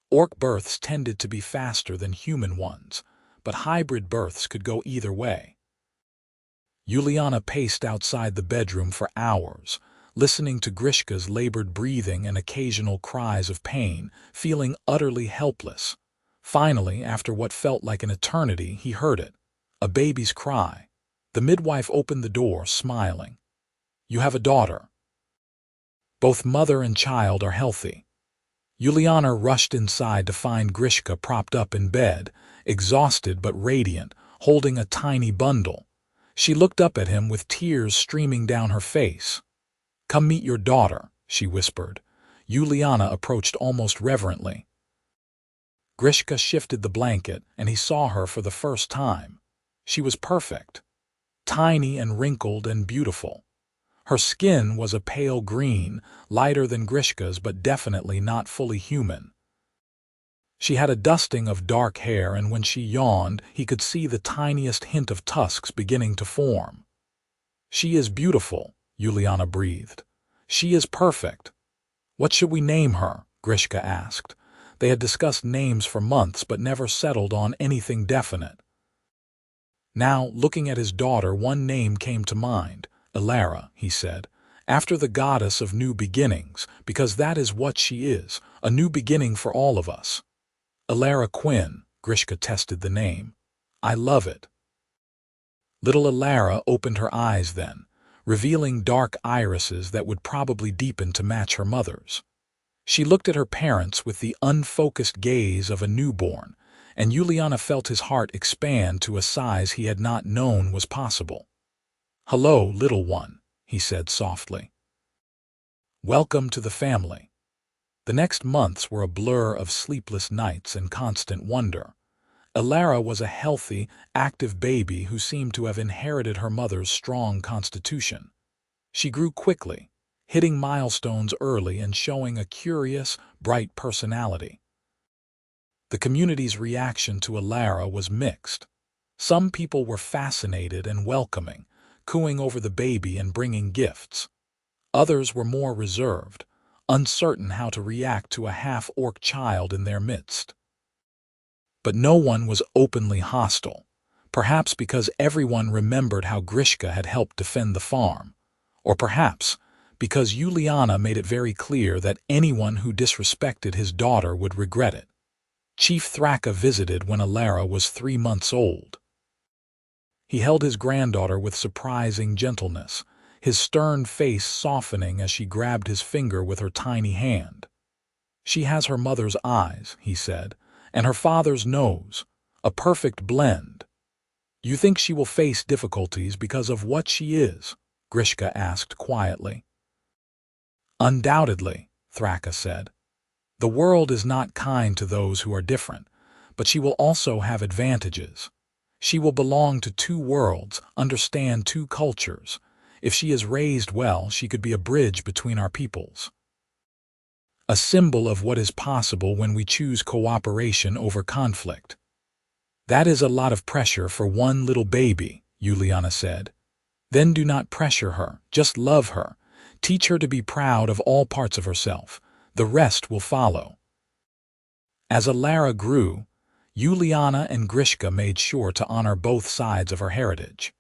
A: Orc births tended to be faster than human ones, but hybrid births could go either way. Yuliana paced outside the bedroom for hours, listening to Grishka's labored breathing and occasional cries of pain, feeling utterly helpless. Finally, after what felt like an eternity, he heard it. A baby's cry. The midwife opened the door, smiling. "You have a daughter. Both mother and child are healthy." Yuliana rushed inside to find Grishka propped up in bed, exhausted but radiant, holding a tiny bundle. She looked up at him with tears streaming down her face. "Come meet your daughter," she whispered. Yuliana approached almost reverently. Grishka shifted the blanket, and he saw her for the first time. She was perfect. Tiny and wrinkled and beautiful. Her skin was a pale green, lighter than Grishka's but definitely not fully human. She had a dusting of dark hair, and when she yawned, he could see the tiniest hint of tusks beginning to form. She is beautiful, Yuliana breathed. She is perfect. What should we name her? Grishka asked. They had discussed names for months but never settled on anything definite. Now, looking at his daughter, one name came to mind. Ilara, he said, after the goddess of new beginnings, because that is what she is, a new beginning for all of us. Yuliana Quinn, Grishka tested the name. I love it. Little Ilara opened her eyes then, revealing dark irises that would probably deepen to match her mother's. She looked at her parents with the unfocused gaze of a newborn, and Yuliana felt his heart expand to a size he had not known was possible. Hello, little one, he said softly. Welcome to the family. The next months were a blur of sleepless nights and constant wonder. Ilara was a healthy, active baby who seemed to have inherited her mother's strong constitution. She grew quickly, hitting milestones early and showing a curious, bright personality. The community's reaction to Ilara was mixed. Some people were fascinated and welcoming, cooing over the baby and bringing gifts. Others were more reserved, uncertain how to react to a half-orc child in their midst. But no one was openly hostile, perhaps because everyone remembered how Grishka had helped defend the farm, or perhaps because Yuliana made it very clear that anyone who disrespected his daughter would regret it. Chief Thraka visited when Ilara was 3 months old. He held his granddaughter with surprising gentleness, his stern face softening as she grabbed his finger with her tiny hand. She has her mother's eyes, he said, and her father's nose, a perfect blend. You think she will face difficulties because of what she is? Grishka asked quietly. Undoubtedly, Thraka said. The world is not kind to those who are different, but she will also have advantages. She will belong to 2 worlds, understand 2 cultures. If she is raised well, she could be a bridge between our peoples. A symbol of what is possible when we choose cooperation over conflict. That is a lot of pressure for one little baby, Yuliana said. Then do not pressure her, just love her. Teach her to be proud of all parts of herself. The rest will follow. As Ilara grew, Yuliana and Grishka made sure to honor both sides of her heritage.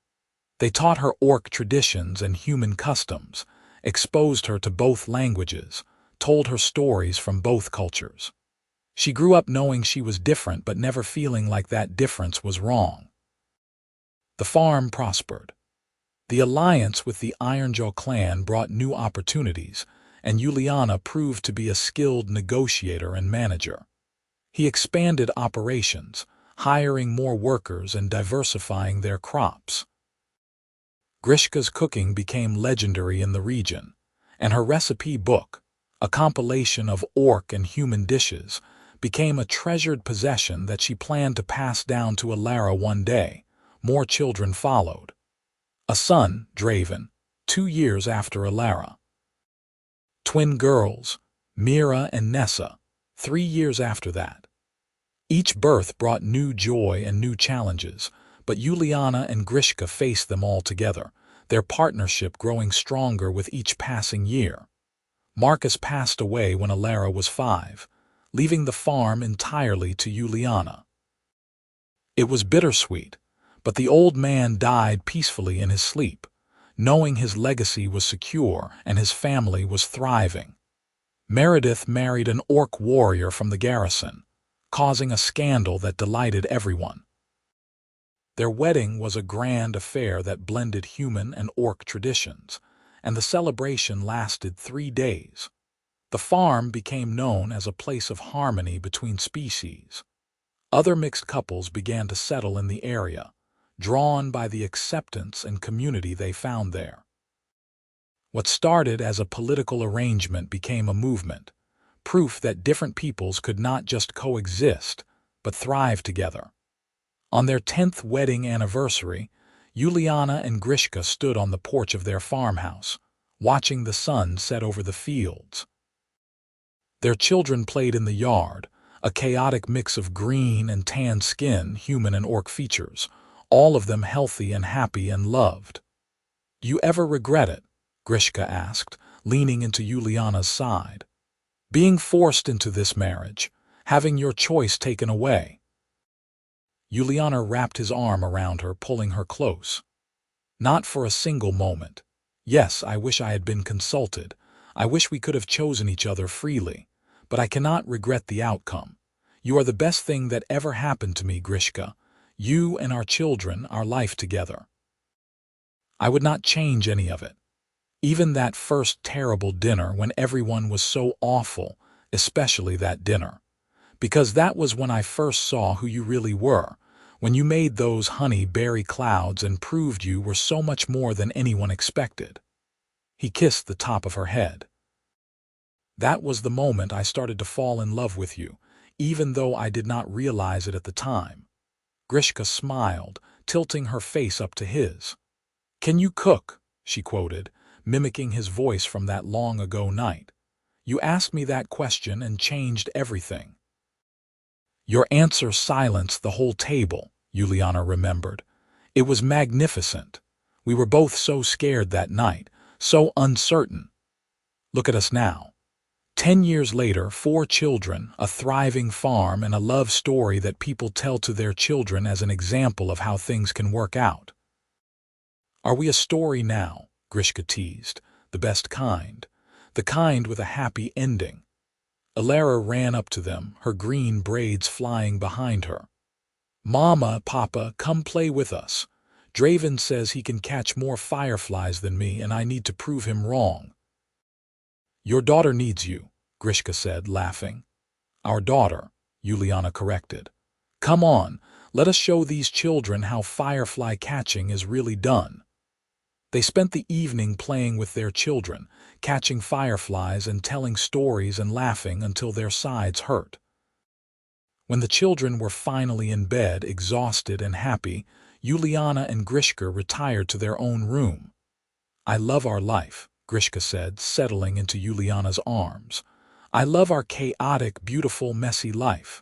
A: They taught her orc traditions and human customs, exposed her to both languages, told her stories from both cultures. She grew up knowing she was different but never feeling like that difference was wrong. The farm prospered. The alliance with the Ironjaw clan brought new opportunities, and Yuliana proved to be a skilled negotiator and manager. He expanded operations, hiring more workers and diversifying their crops. Grishka's cooking became legendary in the region, and her recipe book, a compilation of orc and human dishes, became a treasured possession that she planned to pass down to Ilara one day. More children followed. A son, Draven, 2 years after Ilara. Twin girls, Mira and Nessa, 3 years after that. Each birth brought new joy and new challenges, but Yuliana and Grishka faced them all together, their partnership growing stronger with each passing year. Marcus passed away when Ilara was 5, leaving the farm entirely to Yuliana. It was bittersweet, but the old man died peacefully in his sleep, knowing his legacy was secure and his family was thriving. Meredith married an orc warrior from the garrison, causing a scandal that delighted everyone. Their wedding was a grand affair that blended human and orc traditions, and the celebration lasted 3 days. The farm became known as a place of harmony between species. Other mixed couples began to settle in the area, drawn by the acceptance and community they found there. What started as a political arrangement became a movement, proof that different peoples could not just coexist, but thrive together. On their 10th wedding anniversary, Yuliana and Grishka stood on the porch of their farmhouse, watching the sun set over the fields. Their children played in the yard, a chaotic mix of green and tan skin, human and orc features, all of them healthy and happy and loved. Do you ever regret it? Grishka asked, leaning into Yuliana's side. Being forced into this marriage, having your choice taken away. Yuliana wrapped his arm around her, pulling her close. Not for a single moment. Yes, I wish I had been consulted. I wish we could have chosen each other freely. But I cannot regret the outcome. You are the best thing that ever happened to me, Grishka. You and our children, our life together. I would not change any of it. Even that first terrible dinner when everyone was so awful, especially that dinner. Because that was when I first saw who you really were, when you made those honey-berry clouds and proved you were so much more than anyone expected. He kissed the top of her head. That was the moment I started to fall in love with you, even though I did not realize it at the time. Grishka smiled, tilting her face up to his. Can you cook? She quoted, mimicking his voice from that long-ago night. You asked me that question and changed everything. Your answer silenced the whole table, Yuliana remembered. It was magnificent. We were both so scared that night, so uncertain. Look at us now. 10 years later, 4 children, a thriving farm, and a love story that people tell to their children as an example of how things can work out. Are we a story now? Grishka teased. The best kind. The kind with a happy ending. Alara ran up to them, her green braids flying behind her. Mama, Papa, come play with us. Draven says he can catch more fireflies than me and I need to prove him wrong. Your daughter needs you, Grishka said, laughing. Our daughter, Yuliana corrected. Come on, let us show these children how firefly catching is really done. They spent the evening playing with their children, catching fireflies and telling stories and laughing until their sides hurt. When the children were finally in bed, exhausted and happy, Yuliana and Grishka retired to their own room. I love our life, Grishka said, settling into Yuliana's arms. I love our chaotic, beautiful, messy life.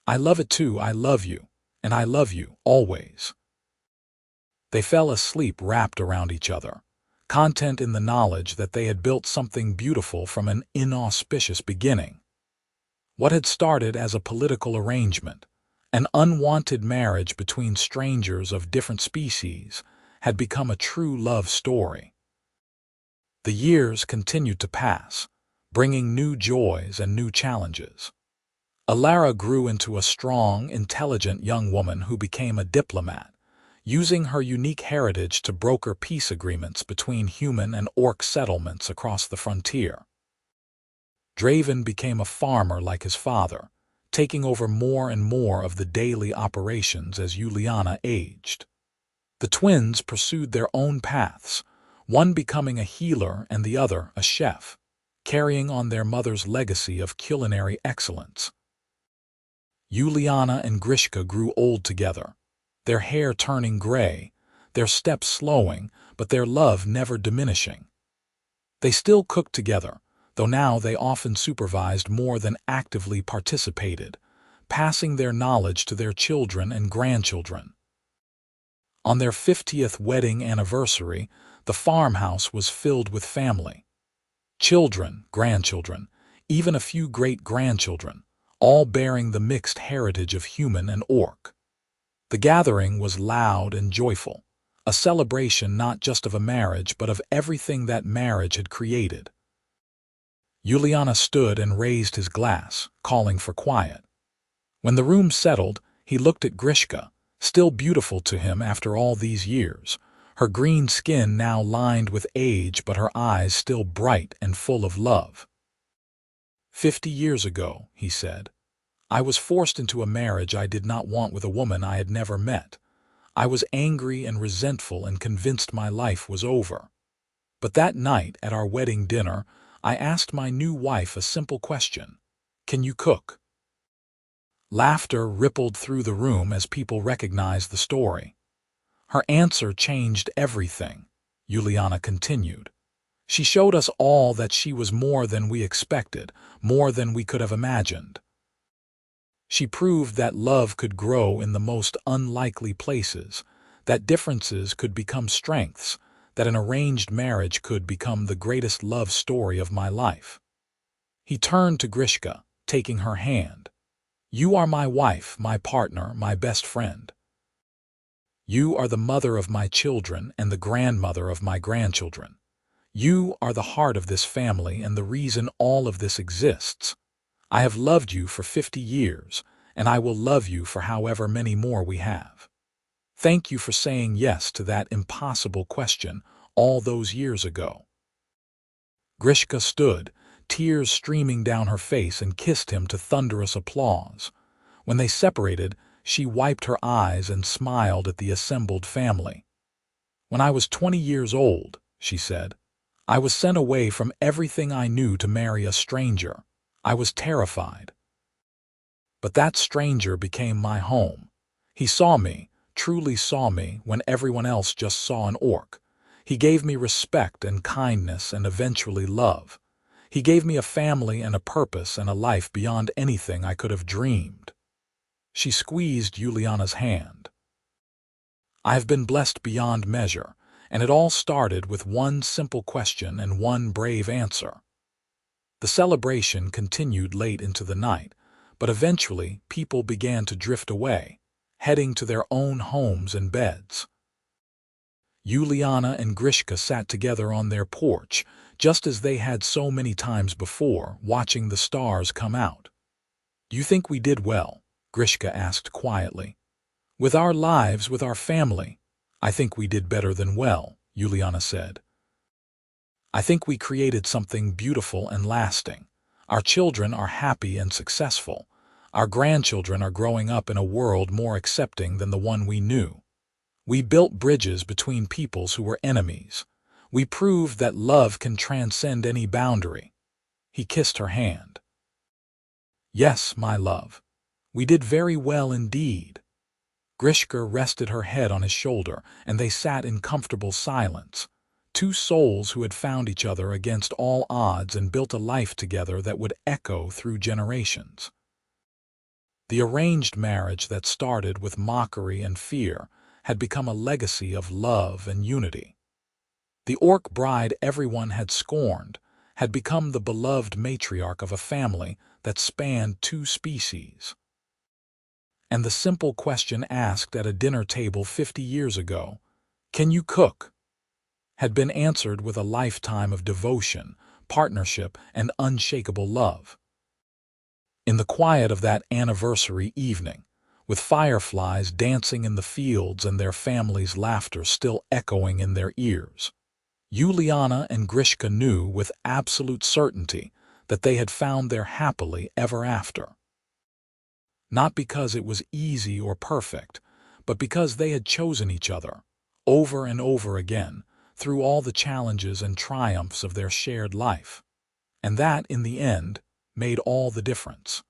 A: I love it too, I love you, and I love you, always. They fell asleep wrapped around each other, content in the knowledge that they had built something beautiful from an inauspicious beginning. What had started as a political arrangement, an unwanted marriage between strangers of different species, had become a true love story. The years continued to pass, bringing new joys and new challenges. Alara grew into a strong, intelligent young woman who became a diplomat, using her unique heritage to broker peace agreements between human and orc settlements across the frontier. Draven became a farmer like his father, taking over more and more of the daily operations as Yuliana aged. The twins pursued their own paths, one becoming a healer and the other a chef, carrying on their mother's legacy of culinary excellence. Yuliana and Grishka grew old together, their hair turning gray, their steps slowing, but their love never diminishing. They still cooked together, though now they often supervised more than actively participated, passing their knowledge to their children and grandchildren. On their 50th wedding anniversary, the farmhouse was filled with family. Children, grandchildren, even a few great-grandchildren, all bearing the mixed heritage of human and orc. The gathering was loud and joyful, a celebration not just of a marriage but of everything that marriage had created. Yuliana stood and raised his glass, calling for quiet. When the room settled, he looked at Grishka, still beautiful to him after all these years, her green skin now lined with age but her eyes still bright and full of love. 50 years ago, he said, I was forced into a marriage I did not want with a woman I had never met. I was angry and resentful and convinced my life was over. But that night at our wedding dinner, I asked my new wife a simple question. Can you cook? Laughter rippled through the room as people recognized the story. Her answer changed everything, Yuliana continued. She showed us all that she was more than we expected, more than we could have imagined. She proved that love could grow in the most unlikely places, that differences could become strengths, that an arranged marriage could become the greatest love story of my life. He turned to Grishka, taking her hand. "You are my wife, my partner, my best friend. You are the mother of my children and the grandmother of my grandchildren. You are the heart of this family and the reason all of this exists. I have loved you for 50 years, and I will love you for however many more we have. Thank you for saying yes to that impossible question all those years ago." Grishka stood, tears streaming down her face, and kissed him to thunderous applause. When they separated, she wiped her eyes and smiled at the assembled family. "When I was 20 years old," she said, "I was sent away from everything I knew to marry a stranger. I was terrified. But that stranger became my home. He saw me, truly saw me, when everyone else just saw an orc. He gave me respect and kindness and eventually love. He gave me a family and a purpose and a life beyond anything I could have dreamed." She squeezed Yuliana's hand. "I have been blessed beyond measure, and it all started with one simple question and one brave answer." The celebration continued late into the night, but eventually people began to drift away, heading to their own homes and beds. Yuliana and Grishka sat together on their porch, just as they had so many times before, watching the stars come out. "Do you think we did well?" Grishka asked quietly. "With our lives, with our family, I think we did better than well," Yuliana said. "I think we created something beautiful and lasting. Our children are happy and successful. Our grandchildren are growing up in a world more accepting than the one we knew. We built bridges between peoples who were enemies. We proved that love can transcend any boundary." He kissed her hand. "Yes, my love. We did very well indeed." Grishka rested her head on his shoulder, and they sat in comfortable silence. Two souls who had found each other against all odds and built a life together that would echo through generations. The arranged marriage that started with mockery and fear had become a legacy of love and unity. The orc bride everyone had scorned had become the beloved matriarch of a family that spanned 2 species. And the simple question asked at a dinner table 50 years ago, "Can you cook?" had been answered with a lifetime of devotion, partnership, and unshakable love. In the quiet of that anniversary evening, with fireflies dancing in the fields and their family's laughter still echoing in their ears, Yuliana and Grishka knew with absolute certainty that they had found their happily ever after. Not because it was easy or perfect, but because they had chosen each other, over and over again, through all the challenges and triumphs of their shared life. And that, in the end, made all the difference.